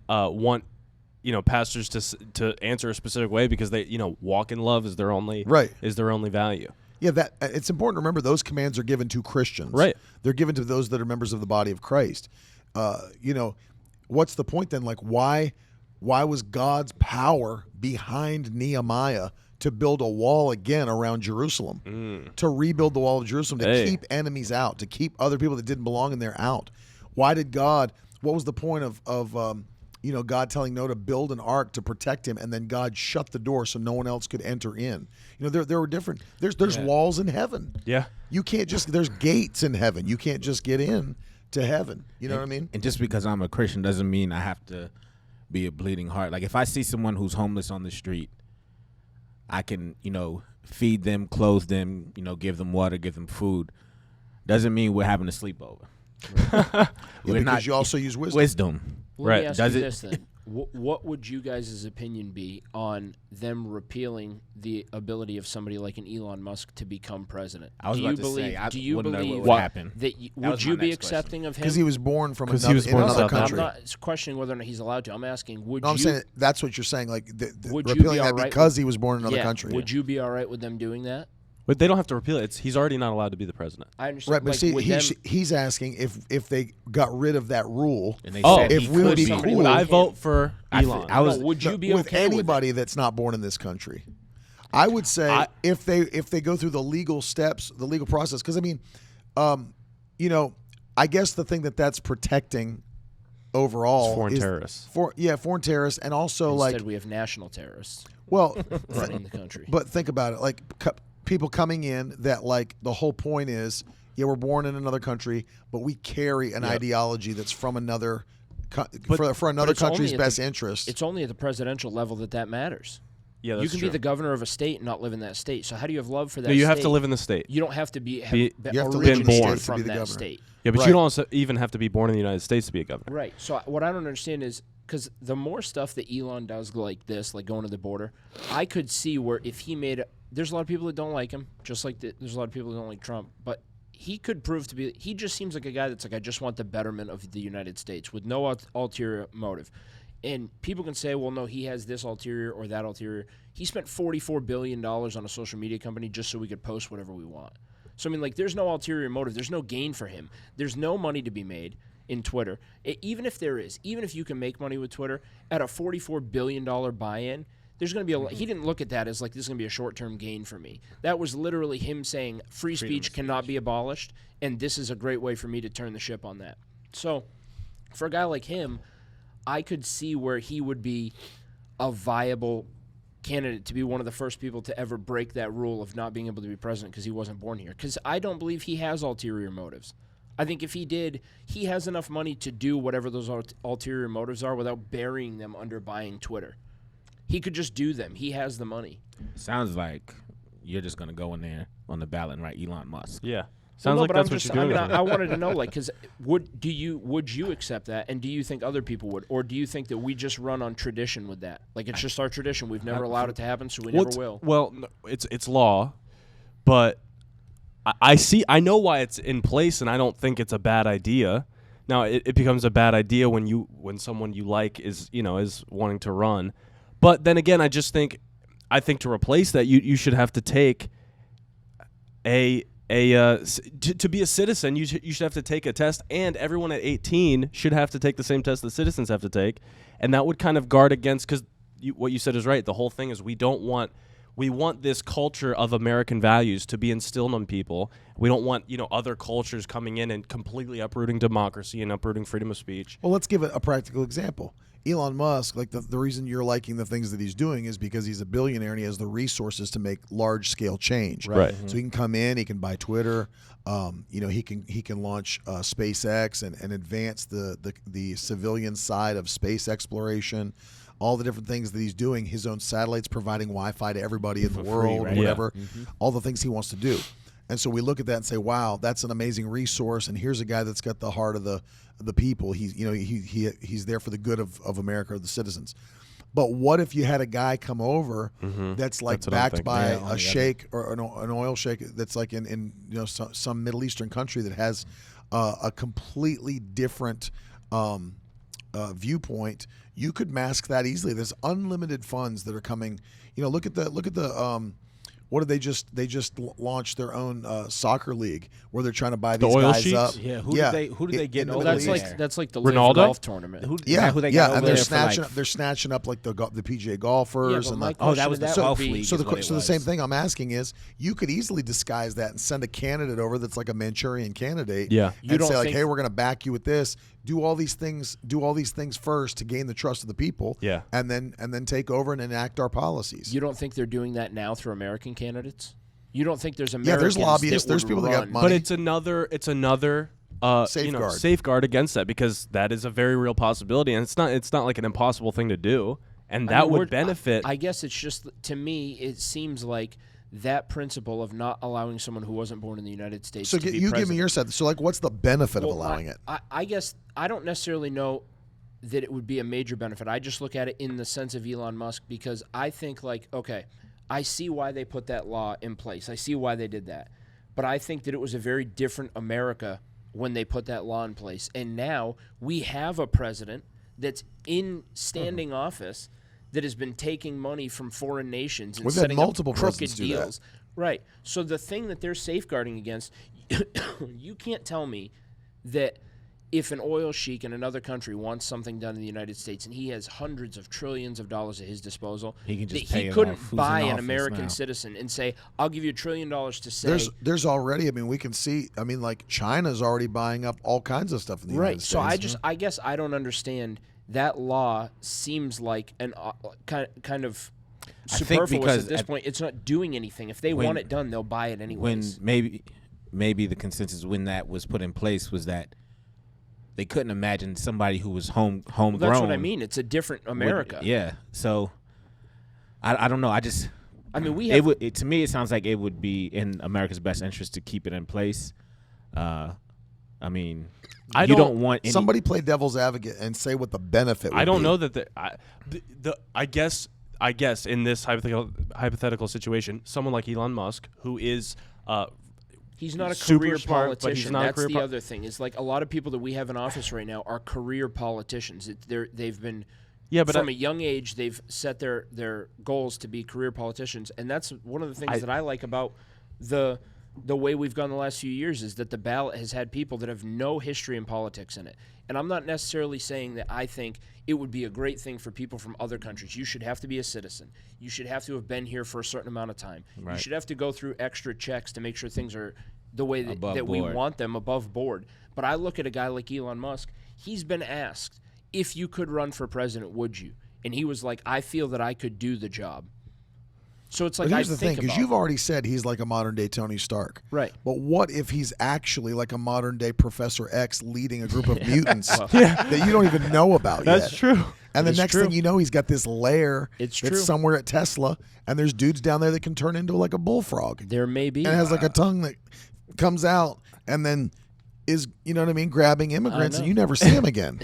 want, pastors to answer a specific way because they, walk in love is their only value. Yeah, that it's important to remember those commands are given to Christians. Right. They're given to those that are members of the body of Christ. What's the point then? Like, why was God's power behind Nehemiah to build a wall again around Jerusalem, to rebuild the wall of Jerusalem, to keep enemies out, to keep other people that didn't belong in there out? Why did God? What was the point of God telling Noah to build an ark to protect him, and then God shut the door so no one else could enter in? There were different. There's walls in heaven. Yeah. You can't just. There's gates in heaven. You can't just get in to heaven. You know what I mean? And just because I'm a Christian doesn't mean I have to be a bleeding heart. Like if I see someone who's homeless on the street, I can, feed them, clothe them, give them water, give them food. Doesn't mean we're having a sleepover. Because you also use wisdom. Wisdom. Well, Right. Let me ask Does you it- this then. What would you guys' opinion be on them repealing the ability of somebody like an Elon Musk to become president? I was do about you to believe? say, I do you wouldn't know believe what would happen. that? That Would was you my be next accepting of him? Because he was born from 'Cause another, he was in born in another South country. I'm not questioning whether or not he's allowed to. I'm asking, would No, I'm you? saying that's what you're saying. Like Would you repealing be that all right because with- he was born in another yeah. country. Would you be all right with them doing that? But they don't have to repeal it. He's already not allowed to be the president. I understand. Right, but like, see, with he's asking if they got rid of that rule. And they Oh, said if he we would could be somebody cool- Would like I him. vote for I Elon? I was No, would you be with okay anybody that's not born in this country. I would say if they go through the legal steps, the legal process, because I mean, I guess the thing that's protecting overall It's foreign is terrorists. foreign terrorists, and also Instead, like we have national terrorists well, running the country. but think about it, like people coming in that like the whole point is, yeah, we're born in another country, but we carry an ideology that's from another for another it's only country's at best the- interest. It's only at the presidential level that matters. Yeah, You that's can true. be the governor of a state and not live in that state. So how do you have love for that? No, you have to state? live in the state. You don't have to be. You have to live in the originated state to from be the that governor. state. Yeah, but Right. you don't also even have to be born in the United States to be a governor. Right. So what I don't understand is because the more stuff that Elon does like this, like going to the border, I could see where if he made there's a lot of people that don't like him, just like there's a lot of people that don't like Trump, but he could prove to be. He just seems like a guy that's like, I just want the betterment of the United States with no ulterior motive. And people can say, well, no, he has this ulterior or that ulterior. He spent $44 billion on a social media company just so we could post whatever we want. So, I mean, like, there's no ulterior motive. There's no gain for him. There's no money to be made in Twitter. Even if there is, even if you can make money with Twitter, at a $44 billion buy-in, there's going to be a lot. He didn't look at that as like, this is going to be a short-term gain for me. That was literally him saying free speech cannot be abolished, and this is a great way for me to turn the ship on that. So, for a guy like him, I could see where he would be a viable candidate to be one of the first people to ever break that rule of not being able to be president because he wasn't born here. Because I don't believe he has ulterior motives. I think if he did, he has enough money to do whatever those ulterior motives are without burying them under buying Twitter. He could just do them. He has the money. Sounds like you're just gonna go in there on the ballot and write Elon Musk. Yeah. Sounds Well, no, like but that's I'm what just, you're doing. I wanted to know, like, because would you accept that, and do you think other people would, or do you think that we just run on tradition with that? Like, it's just our tradition. We've never allowed it to happen, so we never will. Well, no, it's law, but I know why it's in place, and I don't think it's a bad idea. Now, it becomes a bad idea when someone you like is wanting to run, but then again, I think to replace that, you should have to take to be a citizen, you should have to take a test, and everyone at 18 should have to take the same test that citizens have to take, and that would kind of guard against, because what you said is right. The whole thing is we don't want we want this culture of American values to be instilled on people. We don't want, other cultures coming in and completely uprooting democracy and uprooting freedom of speech. Well, let's give a practical example. Elon Musk, like the reason you're liking the things that he's doing is because he's a billionaire and he has the resources to make large scale change. Right. So he can come in, he can buy Twitter, he can launch SpaceX and advance the civilian side of space exploration. All the different things that he's doing, his own satellites providing Wi-Fi to everybody in the world, right? whatever, all the things he wants to do. And so we look at that and say, wow, that's an amazing resource. And here's a guy that's got the heart of the people. He's there for the good of America, or the citizens. But what if you had a guy come over that's backed by a sheikh or an oil sheikh that's like in some Middle Eastern country that has a completely different viewpoint? You could mask that easily. There's unlimited funds that are coming. Look at the what did they just launched their own soccer league where they're trying to buy these oil guys sheiks? up. Yeah, who do they get? in the Oh, Middle That's East. like the Ronaldo? Live golf tournament. who Yeah, they got over and they're there for, like, they're snatching up like the PGA golfers and the, Oh, that was the that golf would be- league. so is what it the was. same thing I'm asking is you could easily disguise that and send a candidate over that's like a Manchurian candidate. Yeah. You and don't say like, think- hey, we're going to back you with this. Do all these things first to gain the trust of the people. Yeah. and then take over and enact our policies. You don't think they're doing that now through American candidates? You don't think there's Yeah, Americans there's lobbyists. that There's would people that got run- money. But it's another Safeguard. safeguard against that, because that is a very real possibility, and it's not like an impossible thing to do, and I that mean, would we're- benefit. I guess it's just, to me, it seems like that principle of not allowing someone who wasn't born in the United States so to be you give me president. your side. So like, what's the benefit of Well, allowing it? I guess I don't necessarily know that it would be a major benefit. I just look at it in the sense of Elon Musk, because I think, like, okay, I see why they put that law in place. I see why they did that. But I think that it was a very different America when they put that law in place. And now we have a president that's in standing office that has been taking money from foreign nations and We've had setting multiple up crooked presidents do that. deals. Right. So the thing that they're safeguarding against, you can't tell me that if an oil sheik in another country wants something done in the United States and he has hundreds of trillions of dollars at his disposal, He can just that pay he it couldn't off. Who's in buy an office American now? citizen and say, I'll give you $1 trillion to say. There's already. I mean, we can see. I mean, like China's already buying up all kinds of stuff in the Right. United So States. I guess I don't understand. That law seems like an kind of I think superfluous because at this at- point. It's not doing anything. If they want it done, they'll buy it when anyways. maybe the consensus when that was put in place was that they couldn't imagine somebody who was homegrown. That's what I mean. It's a different would- America. yeah. So I don't know. I mean, we it have. would to me it sounds like it would be in America's best interest to keep it in place. I mean, I you don't- don't want any, Somebody play devil's advocate and say what the benefit would I don't be. know that I guess in this hypothetical situation, someone like Elon Musk, who is He's not a super career smart, but politician. he's not a That's career the po- other thing. Is like a lot of people that we have in office right now are career politicians. They've been but from a young age. They've set their goals to be career politicians, and that's one of the things that I like about the way we've gone the last few years is that the ballot has had people that have no history in politics in it. And I'm not necessarily saying that I think it would be a great thing for people from other countries. You should have to be a citizen. You should have to have been here for a certain amount of time. You should have to go through extra checks to make sure things are the way that we board. want them, above board. But I look at a guy like Elon Musk. He's been asked, if you could run for president, would you? And he was like, I feel that I could do the job. So it's like, But here's I the thing, think because about you've already said he's like a modern day Tony Stark. Right. But what if he's actually like a modern day Professor X leading a group of mutants that you don't even know about That's yet? true. And the It's next true. thing you know, he's got this lair It's that's true. somewhere at Tesla, and there's dudes down there that can turn into like a bullfrog. there may be. And it has like a tongue that comes out and then is, you know what I mean, grabbing immigrants, and know. you never see him again.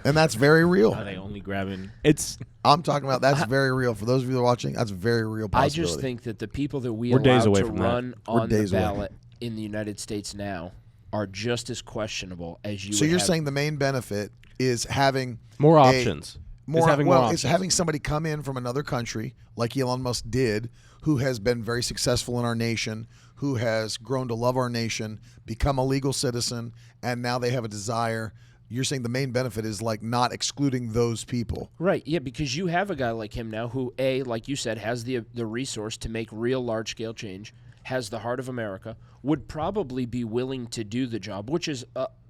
And that's very real. Are they only grabbing? It's I'm talking about that's very real. For those of you that are watching, that's a very real I possibility. just think that the people that we We're days allow away to from that. run We're on the days away. ballot in the United States now are just as questionable as you So would you're have. saying the main benefit is having more a- options. More, It's having well, more it's options. having somebody come in from another country, like Elon Musk did, who has been very successful in our nation, who has grown to love our nation, become a legal citizen, and now they have a desire you're saying the main benefit is like not excluding those people. Right, yeah, because you have a guy like him now who, A, like you said, has the resource to make real large-scale change, has the heart of America, would probably be willing to do the job, which is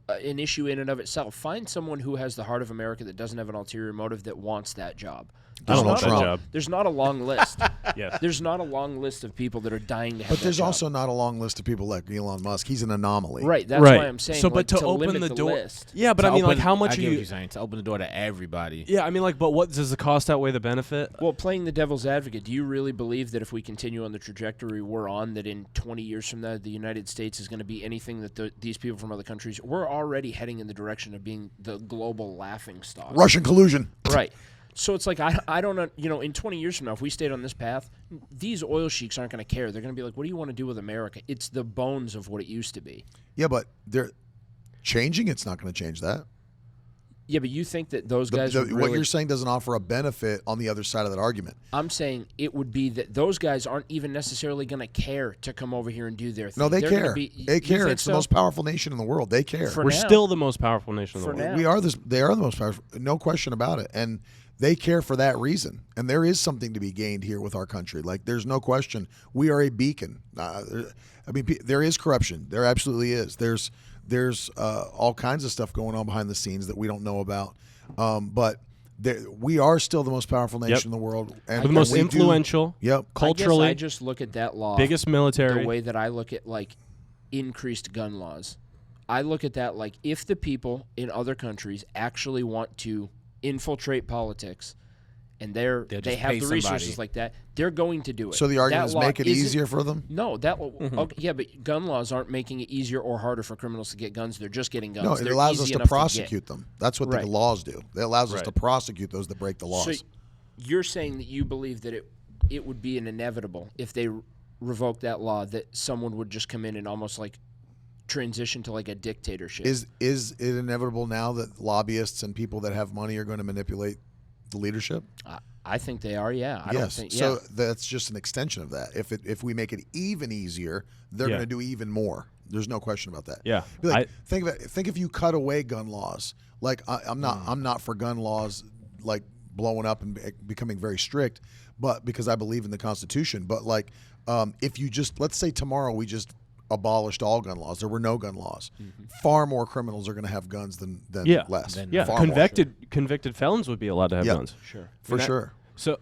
an issue in and of itself. Find someone who has the heart of America that doesn't have an ulterior motive that wants that job. I don't want that job. There's not a long list. Yes. There's not a long list of people that are dying to have But that there's job. also not a long list of people like Elon Musk. He's an anomaly. Right, that's why I'm saying So, but like, to open limit the door, list. yeah, but I mean, like, how much I are get what you? you're saying, to open the door to everybody. Yeah, I mean, like, but what does the cost outweigh the benefit? Well, playing the devil's advocate, do you really believe that if we continue on the trajectory we're on, that in 20 years from now, the United States is going to be anything that these people from other countries, we're already heading in the direction of being the global laughingstock. Russian collusion. Right. So it's like, I don't know, you know, in 20 years from now, if we stayed on this path, these oil sheiks aren't going to care. They're going to be like, what do you want to do with America? It's the bones of what it used to be. Yeah, but they're changing. It's not going to change that. Yeah, but you think that those guys would What really... you're saying doesn't offer a benefit on the other side of that argument. I'm saying it would be that those guys aren't even necessarily going to care to come over here and do their thing. No, they They're care. gonna be, They you care. think It's so? the most powerful nation in the world. They care. For We're now. still the most powerful nation in the For world. now. We are this. They are the most powerful. No question about it. And they care for that reason. And there is something to be gained here with our country. Like, there's no question. We are a beacon. I mean, there is corruption. There absolutely is. There's all kinds of stuff going on behind the scenes that we don't know about. But we are still the most powerful nation in the world. And We're the most we do- influential. Yep. Culturally, I guess I just look at that law. biggest military. The way that I look at like increased gun laws. I look at that like if the people in other countries actually want to infiltrate politics and they They'll have just pay the resources somebody. like that, they're going to do it. So the argument That is law make it isn't- easier for them? No, okay, yeah, but gun laws aren't making it easier or harder for criminals to get guns. They're just getting guns. No, it They're allows us easy to enough prosecute them. That's what Right. the laws do. It allows us Right. to prosecute those that break the laws. So you're saying that you believe that it would be an inevitable if they revoke that law that someone would just come in and almost like transition to like a dictatorship. Is it inevitable now that lobbyists and people that have money are going to manipulate the leadership? I think they are. Yeah. I don't Yes. think. So Yeah. that's just an extension of that. If we make it even easier, they're Yeah. going to do even more. There's no question about that. Yeah. Be like, think if you cut away gun laws. Like I'm not for gun laws like blowing up and becoming very strict, but because I believe in the Constitution. But like if you just, let's say tomorrow we just abolished all gun laws, there were no gun laws, far more criminals are going to have guns than less. Yeah, Far more. convicted felons would be allowed to have guns. Sure. For sure. So,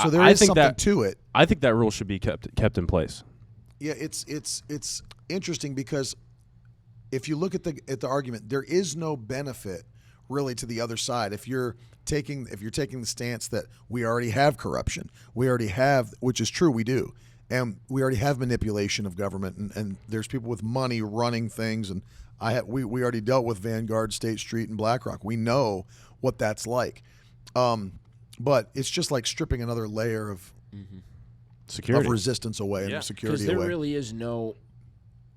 So there I is think something that to it. I think that rule should be kept in place. Yeah, it's interesting because if you look at the argument, there is no benefit really to the other side. If you're taking the stance that we already have corruption, we already have, which is true, we do, and we already have manipulation of government, and there's people with money running things, and we already dealt with Vanguard, State Street, and BlackRock. We know what that's like, but it's just like stripping another layer of Security. of resistance away and of security Because there away. really is no.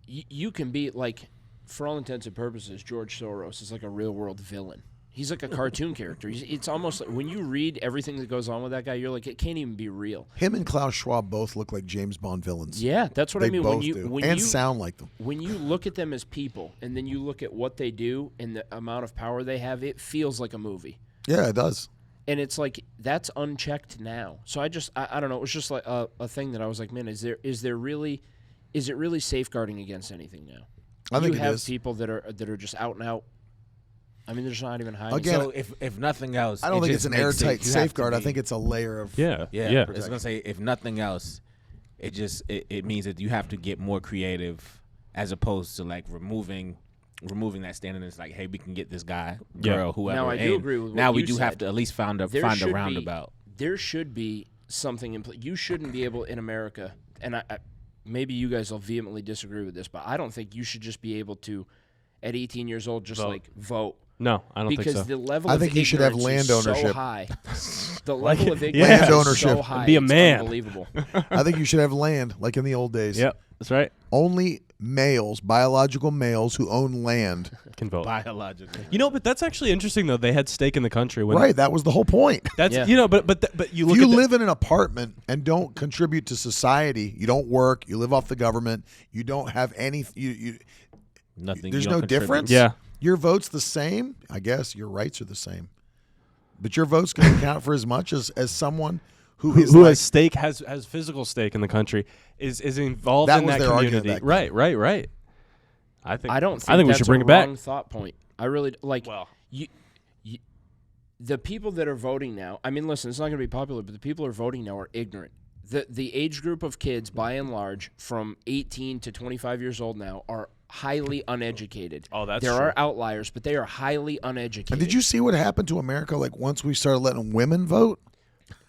You can be like, for all intents and purposes, George Soros is like a real world villain. He's like a cartoon character. It's almost like when you read everything that goes on with that guy, you're like, it can't even be real. Him and Klaus Schwab both look like James Bond villains. Yeah, that's what They I mean. both do. And sound like them. When you look at them as people, and then you look at what they do and the amount of power they have, it feels like a movie. Yeah, it does. And it's like that's unchecked now. So I don't know. It was just like a thing that I was like, man, is it really safeguarding against anything now? I think you it have is. people that are just out and out. I mean, they're just not even hiding. Again, So if nothing else, I don't it think just it's an makes airtight it- you have to safeguard. I be- think it's a layer of Yeah. I was gonna say if nothing else, it means that you have to get more creative as opposed to like removing that standard. It's like, hey, we can get this guy, girl, whoever. Now, I do and agree with what now we you do have said. to at least find a There should be- roundabout. There should be something in place. You shouldn't be able in America, and I maybe you guys will vehemently disagree with this, but I don't think you should just be able to, at 18 years old, just Vote. like vote. No, I don't think Because so. the level I of think you should have ignorance land is so ownership. high. The level of ignorance Land is so ownership. high. Be a it's man. Unbelievable. I think you should have land like in the old days. Yep, that's right. Only males, biological males who own land. Can vote. Biologically. You know, but that's actually interesting though. They had stake in the country when Right, that was the whole point. That's Yeah. you know, but you look If you at the- live in an apartment and don't contribute to society, you don't work, you live off the government, you don't have any you Nothing. there's you no don't contribute. difference? yeah. your vote's the same. I guess your rights are the same, but your vote's going to count for as much as someone who has stake has physical stake in the country is involved in that community. Right. I think we should bring it back. Wrong thought point. I really like. Well, you, the people that are voting now. I mean, listen, it's not going to be popular, but the people who are voting now are ignorant. The age group of kids, by and large, from 18 to 25 years old now, are highly uneducated. Oh, that's there true. are outliers, but they are highly uneducated. And did you see what happened to America? Like once we started letting women vote.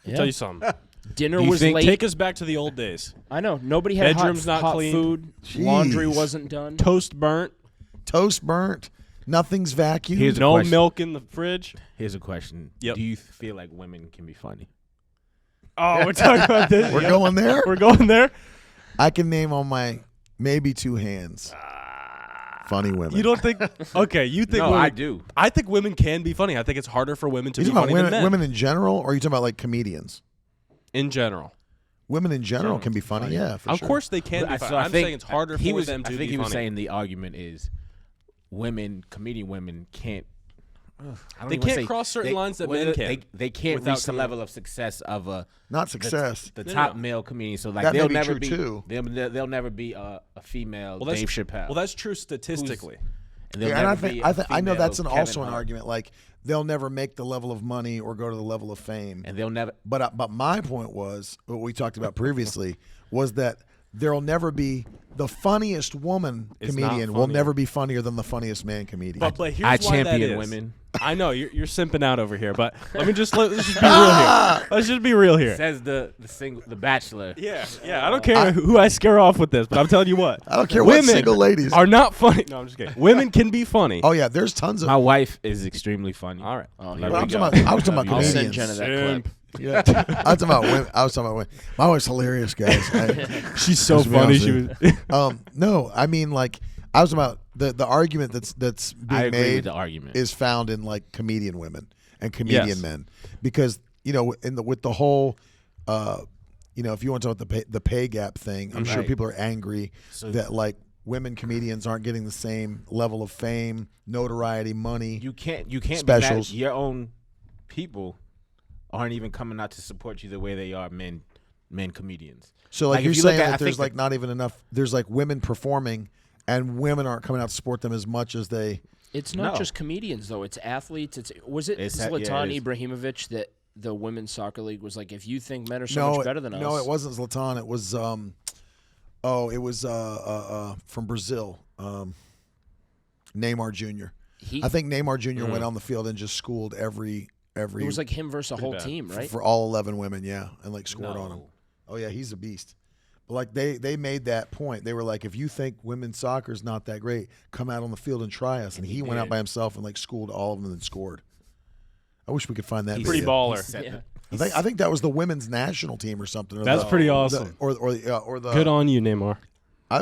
I'll tell you something. Dinner was late. Take us back to the old days. I know. Nobody had Bedroom's not hot clean. food. Jeez. Laundry wasn't done. Toast burnt. Nothing's vacuumed. Here's No question. milk in the fridge. Here's a question. Yep. Do you feel like women can be funny? Oh, we're talking about this. We're going there? We're going there. I can name on my maybe two hands. Funny women. You don't think? Okay, you think? No, women, I do. I think women can be funny. I think it's harder for women to You be talking about funny than men. women in general, or are you talking about like comedians? In general. Women in general can be funny. Yeah, for Of sure. course they can be So funny. I I'm think saying it's harder he for was, them to I be think he was funny. saying the argument is comedian women can't. They can't cross certain lines that men can. They can't without reach the level of success of a Not success. the top male comedian. So like That may they'll be never true, be too. They'll never be a female Dave Chappelle. Well, that's true statistically. And they'll Yeah, and never be a I know that's female also Kevin an Hart. argument. Like they'll never make the level of money or go to the level of fame. And they'll never. But my point was what we talked about previously was that there'll never be the funniest woman It's not comedian will funnier. never be funnier than the funniest man comedian. But here's I why that champion is. women. I know you're simping out over here, but let's just be real here. Let's just be real here. Says the Bachelor. Yeah. I don't care who I scare off with this, but I'm telling you what. I don't care what Women single ladies are not funny. No, I'm just kidding. Women can be funny. Oh yeah, there's tons of. My wife is extremely funny. All right. Oh, There But we I'm go. talking about, I was talking about I'll I'll send comedians. Jenna that clip. Yeah, I was talking about women. I was talking about women. My wife's hilarious, guys. She's so Just to be funny. honest She with was. you. No, I mean like I was talking about the argument that's being I agree made with the argument. is found in like comedian women and comedian Yes. men because with the whole if you want to talk about the pay gap thing, I'm sure Right. people are angry that like women comedians aren't getting the same level of fame, notoriety, money. You can't Specials. Be mad. Your own people aren't even coming out to support you the way they are men comedians. So like Like, you're if you look saying at- I that there's think like not even enough. There's like women performing, and women aren't coming out to support them as much as they. It's not No. just comedians though; it's athletes. Was it It's- yeah, Zlatan it is. Ibrahimovic that the women's soccer league was like? If you think men are so no, much better than us, no, it wasn't Zlatan. It was it was from Brazil, Neymar Jr. I think Neymar Jr. went on the field and just schooled every. It was like him versus a whole bad. team, right? for all 11 women, yeah, and like scored on him. No. Oh yeah, he's a beast. But like they made that point. They were like, if you think women's soccer is not that great, come out on the field and try us. And he went out by himself and like schooled all of them and scored. I wish we could find that. Pretty video. baller. Yeah. I think that was the women's national team or something. Or That's the- pretty the- awesome. or the Good on you, Neymar.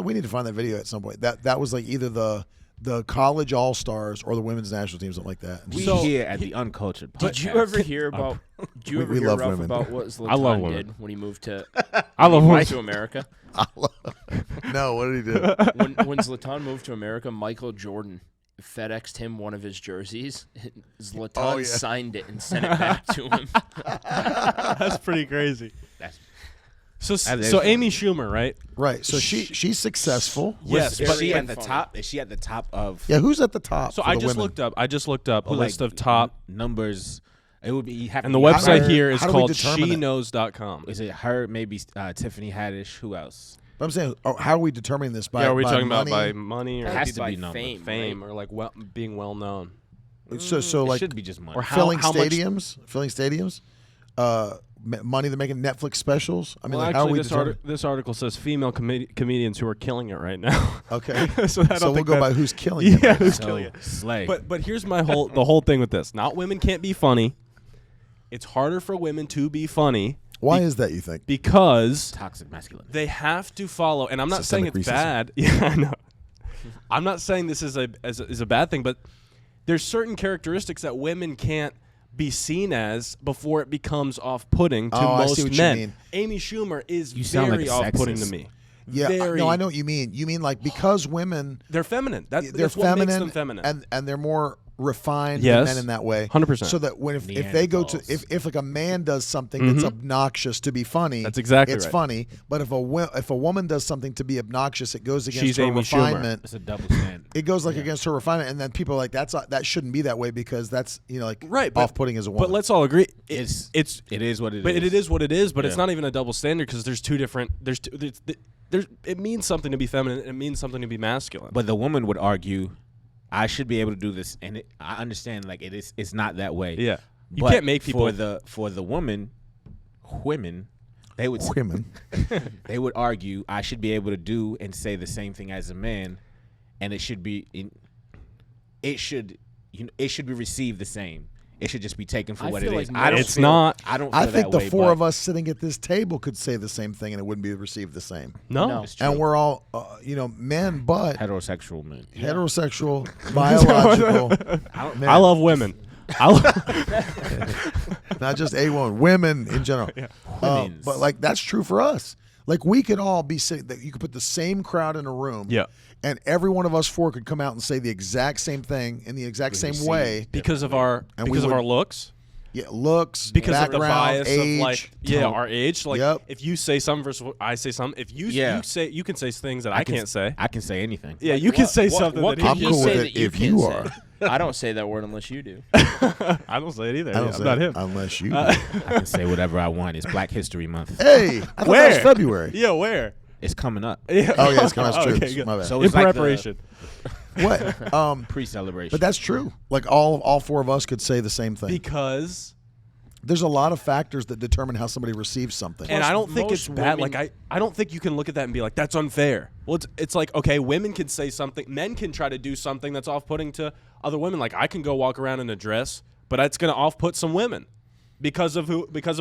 we need to find that video at some point. That was like either the college all stars or the women's national team, something like that. We So- here at the Uncultured podcast. Did you ever hear about? Did you ever we hear love Ralph, women. about what Zlatan I love women. did when he moved to I love moved women. to America? No, what did he do? when Zlatan moved to America, Michael Jordan FedExed him one of his jerseys. Zlatan Oh, yeah. signed it and sent it back to him. That's pretty crazy. That's- So That is so funny. Amy Schumer, right? Right. So she's successful. Yes, Is but she very at the funny. top? Is she at the top of? Yeah, who's at the top? so for I the just women? looked up a like, list of top, numbers. It would be. and the website How- here is how do we called determine it? sheknows.com. Is it her? Maybe Tiffany Haddish. Who else? But I'm saying, how are we determining this? By Yeah, are we by talking money? about by money or It has to by be number. fame right? or like being well known? So It like should be just money. Or how- filling much- stadiums, money they're making Netflix specials. I mean, Well, like, how are actually, we determining? this article says female comedians who are killing it right now. Okay, so I don't so we'll think go by that's- who's killing it. Yeah, who's So, killing it? slay. But here's the whole thing with this. Not women can't be funny. It's harder for women to be funny Why is that? You think? because toxic masculinity. they have to follow. And I'm not saying Systemic it's racism. bad. Yeah, I know. I'm not saying this is a bad thing, but there's certain characteristics that women can't be seen as before it becomes off-putting to Oh, I see most what you men. mean. Amy Schumer is You sound like very a off-putting to sexist. me. Yeah, very. no, I know what you mean. You mean like because women They're feminine. they're That's what feminine, makes them feminine. and they're more refined Yes. than men in that way. 100%. So that when if they go to Neanderthals. if like a man does something that's obnoxious to be funny, That's exactly it's right. funny. But if a woman does something to be obnoxious, it goes against She's her Amy Schumer. refinement. It's a double standard. It goes like against her refinement, and then people are like that shouldn't be that way because that's like Right, but- off-putting as a woman. But let's all agree, It is what it is. But it is what it is. But it's Yeah. not even a double standard because there's two different. There's it means something to be feminine. And it means something to be masculine. But the woman would argue, I should be able to do this, and I understand like it's not that way. yeah, you But can't make people. for the women, they would women. they would argue I should be able to do and say the same thing as a man, and it should be it should be received the same. It should just be taken for I what feel it like is. most- It's not. I don't. Feel I think that the way, four but of us sitting at this table could say the same thing, and it wouldn't be received the same. No. It's true. And we're all men, but heterosexual men. heterosexual, biological. men. I love women. Not just a woman, women in general. Women's. But like that's true for us. Like we could all be sitting. That you could put the same crowd in a room. Yeah. And every one of us four could come out and say the exact same thing in the exact same way. because of our And we because of would- our looks. Yeah, looks, Because of the background, bias age, of like tone. our age. Like Yep. if you say something versus what I say something. If you you can say things that I can't say. I can say anything. Yeah, you can say What something what that can I'm he he cool say with that it you if can't you say? are. I don't say that word unless you do. I don't say it either. I don't I'm say not it him. unless you. I can say whatever I want. It's Black History Month. Hey, I thought Where? that was February. Yeah, where? It's coming up. Yeah. Oh yeah, it's coming. That's true. Okay, good. My bad. So In it's like the preparation. What? pre-celebration. But that's true. Like all four of us could say the same thing. Because There's a lot of factors that determine how somebody receives something. and I don't think it's most bad. women- Like I don't think you can look at that and be like, that's unfair. Well, it's like, okay, women can say something, men can try to do something that's off-putting to other women. Like I can go walk around in a dress, but it's going to off-put some women because of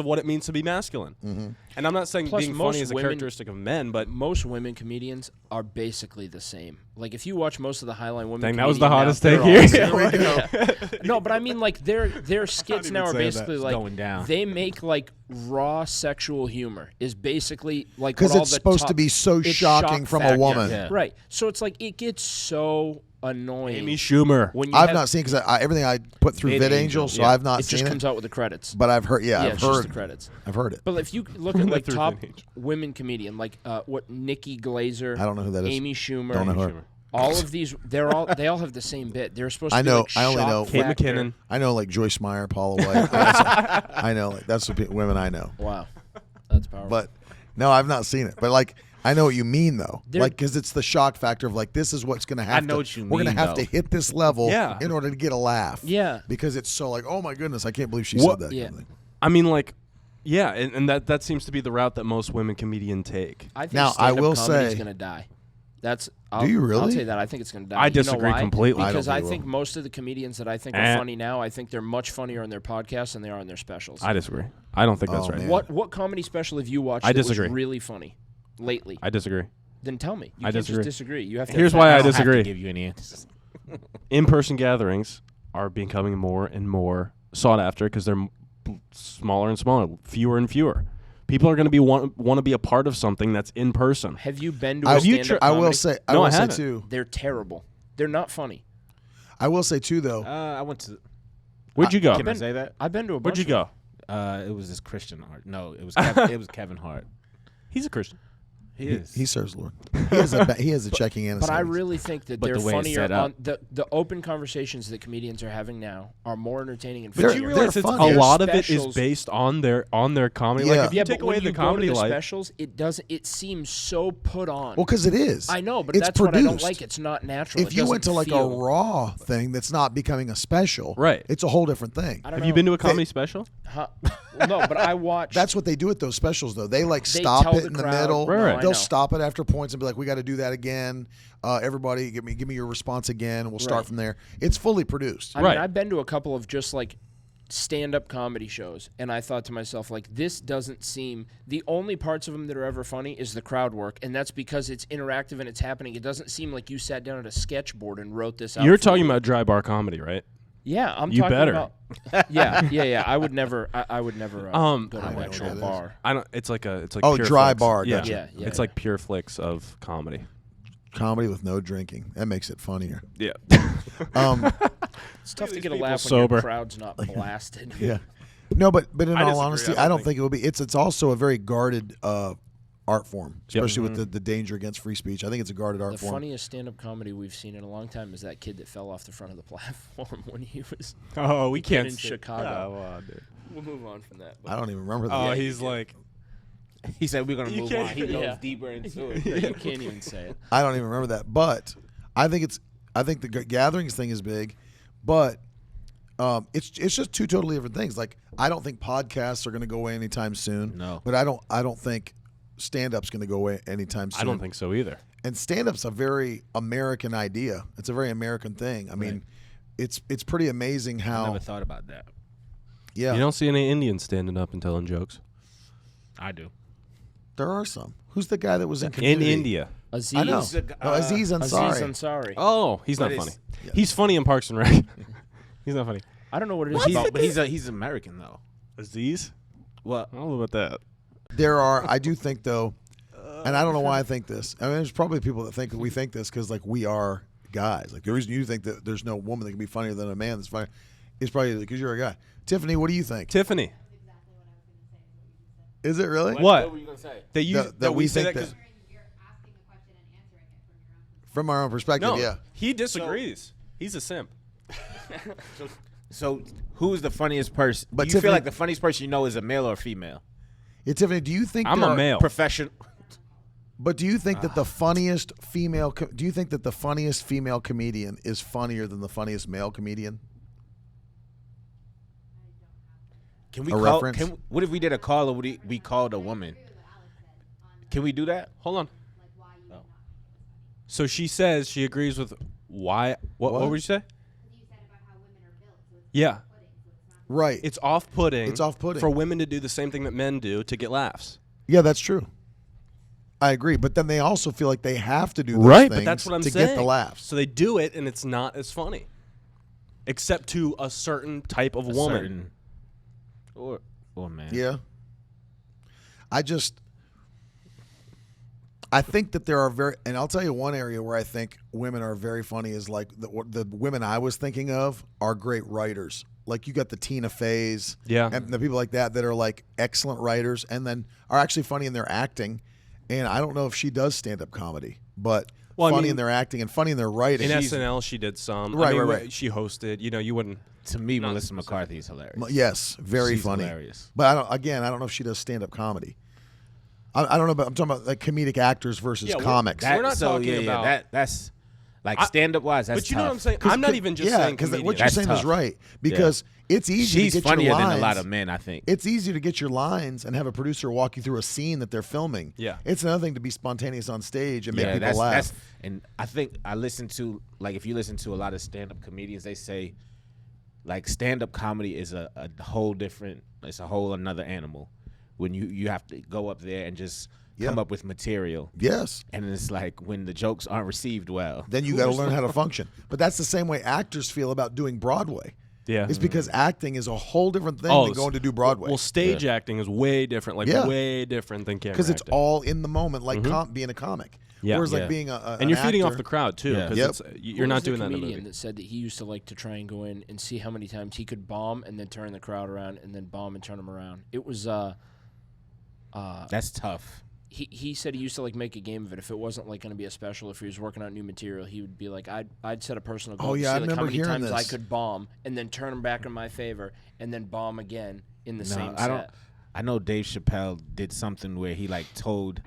what it means to be masculine. Mm-hmm. And I'm not saying Plus, being most funny is a women- characteristic of men, but Most women comedians are basically the same. Like if you watch most of the Highline women, dang, that was the comedian hottest now, take they're all here. the same. No, but I mean like their skits even now are say that. basically It's like going down. they make like raw sexual humor is basically like Because what all it's the supposed top- to be so it's shocking shock from a factor. woman. Yeah. Right. So it's like it gets so annoying. Amy Schumer. when you I've have- not seen because everything I put through VidAngel, so I've not it seen just it. comes out with the credits. But I've heard. Yeah, yeah, I've it's just heard. the credits. I've heard it. But if you look at like Through top VidAngel. women comedian, like what Nikki Glazer, I don't know who that is. Amy Schumer, Don't know her. all of these, they all have the same bit. They're supposed to I be know- like I only shock know- Kate factor. McKinnon. I know like Joyce Meyer, Paula White. I know like that's the women I know. Wow, that's powerful. But no, I've not seen it. But like I know what you mean though. They're- Like because it's the shock factor of like this is what's going to happen. know what you We're mean, to have though. to hit this level Yeah. in order to get a laugh. Yeah. Because it's so like, oh my goodness, I can't believe she What- said that. Yeah. kind of thing. I mean, like, yeah, and that seems to be the route that most women comedian take. I think Now, I stand-up will comedy's say- gonna die. That's. Do you I'll really? tell you that. I think it's gonna die. I You know disagree why? completely. I don't Because I think it think will. most of the comedians that I think are Eh. funny now, I think they're much funnier on their podcasts than they are on their specials. I disagree. I don't think that's Oh, right. man. What comedy special have you watched I that was disagree. really funny lately? I disagree. Then tell me. You I can't disagree. just disagree. You have to. Here's have why I facts. don't have to disagree. give you any answers. In-person gatherings are becoming more and more sought after because they're smaller and smaller, fewer and fewer. People are going to be want to be a part of something that's in person. Have you been to I, a stand-up I will comedy? say. I No, will I say haven't. too. They're terrible. They're not funny. I will say too though. I went to. Where'd you go? Can I say that? I've been to a bunch. Where'd you go? It was this Christian Hart. No, it was it was Kevin Hart. He's a Christian. He is. He serves the Lord. He has a checking and a But I savings. really think that But they're the way it's funnier set up. on the open conversations that comedians are having now are more entertaining and They're- funnier. You realize they're it's funny. a lot of it Specials- is based on their comedy. Yeah. Like if you yeah, take but away when the you comedy go to the life, specials, it doesn't. It seems so put on. Well, because it is. I know, but it's that's produced. what I don't like. It's not natural. If It you went to doesn't like feel, a raw thing that's not becoming a special, Right. It's a whole different thing. I don't have you know. been to a comedy special? Huh? Well, no, but I watched. That's what they do at those specials, though. They like They stop tell it the in the crowd- middle. Right, right. I They'll know. stop it after points and be like, "We got to do that again. Everybody, give me your response again. We'll start Right. from there." It's fully produced. I mean, Right. I've been to a couple of just like stand-up comedy shows, and I thought to myself, like, this doesn't seem. The only parts of them that are ever funny is the crowd work, and that's because it's interactive and it's happening. It doesn't seem like you sat down at a sketchboard and wrote this out. You're for talking me. about dry bar comedy, right? Yeah, I'm You talking better. about. Yeah. I would never. I would never go to an know actual what that bar. I don't. It's like Pure dry Flix. bar. Yeah. Gotcha. Yeah. It's like Pure Flix of comedy. Comedy with no drinking. That makes it funnier. Yeah. It's tough to get a people laugh when sober. your crowd's not blasted. Yeah. No, but in I all disagree. honesty, I I don't don't think it will be. It's also a very guarded art form, Yep. especially with the danger against free speech. I think it's a guarded art The form. funniest stand-up comedy we've seen in a long time is that kid that fell off the front of the platform when he was Oh, we can't. in Chicago. Come on, dude. We'll move on from that. I don't even remember that. Oh, he's like. He said we're gonna You move can't- on. He goes Yeah. deeper into it. You can't even say it. I don't even remember that. But I think the gatherings thing is big, but it's just two totally different things. Like I don't think podcasts are going to go away anytime soon. No. But I don't think stand-up's going to go away anytime soon. I don't think so either. And stand-up's a very American idea. It's a very American thing. I mean, it's pretty amazing I how never thought about that. yeah You don't see any Indians standing up and telling jokes I do. there are some. Who's the guy that was in in Community? India. Aziz. I know. No, Aziz Ansari. Aziz Ansari. Oh, he's not But funny. it's- He's funny in Parks and Rec. He's not funny. I don't know what it is. He's, about- but he's American though. Aziz? Well, I don't know about that. There are. I do think though, and I don't know why I think this. I mean, there's probably people that think we think this because like we are guys. Like the reason you think that there's no woman that can be funnier than a man that's funny is probably because you're a guy. Tiffany, what do you think? Tiffany. Is it really? What? were you gonna say? That you That we say think that that 'cause- You're asking a question and answering it from our own perspective? No, Yeah. he disagrees. He's a simp. So who's the funniest person? But Do you Tiffany- feel like the funniest person you know is a male or female? Yeah, Tiffany, do you think I'm there a are- male. Professional. But do you think that the funniest female? Do you think that the funniest female comedian is funnier than the funniest male comedian? Can we A call? reference? What if we did a call or we called a woman? Can we do that? Hold on. So she says she agrees with why. What would you say? Yeah. Right. It's off-putting. It's off-putting. for women to do the same thing that men do to get laughs. Yeah, that's true. I agree, but then they also feel like they have to do those Right, things but that's what I'm to saying. get the laughs. So they do it, and it's not as funny, except to a certain type of woman. Or man. Yeah. I think that there are and I'll tell you one area where I think women are very funny is like the women I was thinking of are great writers. Like you got the Tina Feys, Yeah. and the people like that are like excellent writers and then are actually funny in their acting. And I don't know if she does stand-up comedy, but Well, I funny mean, in their acting and funny in their writing. In She's- SNL, she did some. Right, I mean, right. She hosted. You know, you wouldn't. To me, Not Melissa specific. McCarthy is hilarious. Yes, very She's funny. hilarious. But I don't know if she does stand-up comedy. I don't know, but I'm talking about like comedic actors versus Yeah, comics. We're not talking about- that's like stand up wise. That's But you know what I'm tough. saying? I'm not even just saying comedian. what you're That's saying is tough. right because it's easy She's to get funnier your lines. than a lot of men, I think. It's easier to get your lines and have a producer walk you through a scene that they're filming. Yeah. It's another thing to be spontaneous on stage and make people that's, laugh. and I think I listen to like if you listen to a lot of stand up comedians, they say like stand up comedy is a whole different. It's a whole another animal when you have to go up there and just come Yeah. up with material. Yes. And it's like when the jokes aren't received well. Then you got to learn how to function. But that's the same way actors feel about doing Broadway. Yeah. It's because acting is a whole different thing Oh, than going to do Broadway. Well, stage acting is way different. Like Yeah. way different than camera because it's acting. all in the moment, like being a comic. Yeah. Whereas like Yeah. being a and you're an feeding off actor- the crowd too. Yeah. Because Yep. you're Who not was the doing that in a comedian movie. that said that he used to like to try and go in and see how many times he could bomb and then turn the crowd around and then bomb and turn them around. It was That's tough. he said he used to like make a game of it. If it wasn't like going to be a special, if he was working on new material, he would be like, I'd set a personal goal Oh, to yeah, see I like how remember many hearing times I this. could bomb and then turn them back in my favor and then bomb again in the same I don't. set. I know Dave Chappelle did something where he like told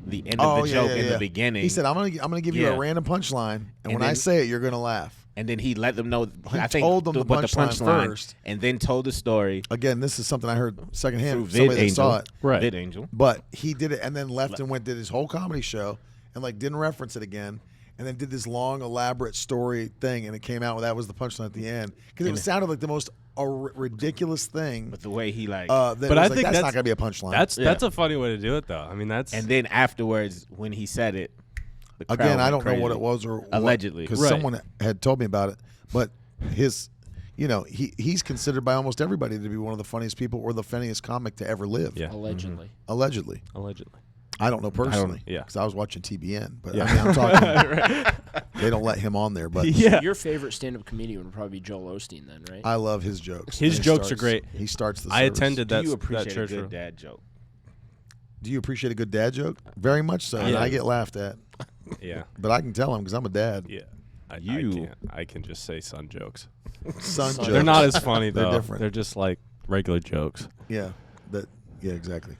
the end Oh, of the yeah, joke yeah, in yeah. the beginning. He said, "I'm gonna give you Yeah. a random punchline, and when I then- say it, you're gonna laugh." and then he let them know. He I think told them the what punchline first. and then told the story Again, this is something I heard secondhand. through Somebody Vid that saw Angel. it, Right. Vid Angel. but he did it and then left and went did his whole comedy show and like didn't reference it again, and then did this long elaborate story thing, and it came out. That was the punchline at the end because it sounded like the most ridiculous thing. But the way he like, That But was I like, think that's not that's- gonna be a punchline. That's a funny way to do it, though. I mean, that's and then afterwards when he said it, the crowd Again, I went don't know what crazy. it was or Allegedly. because Right. someone had told me about it. But his, you know, he's considered by almost everybody to be one of the funniest people or the funniest comic to ever live. Yeah. Allegedly. Allegedly. I I don't know personally. yeah. Because I was watching TBN. But Yeah. I mean, I'm talking. They don't let him on there. But Yeah. Your favorite stand-up comedian would probably be Joel Osteen, then, right? I love his jokes. His He jokes are starts- great. He starts the I service. attended Do that, you that appreciate a church. good dad joke? Do you appreciate a good dad joke? Very much so. And Yeah. I get laughed at. Yeah. But I can tell him because I'm a dad. Yeah. I You- can't. I can just say son jokes. Son jokes. They're not as funny They're though. different. They're just like regular jokes. Yeah. Yeah, exactly.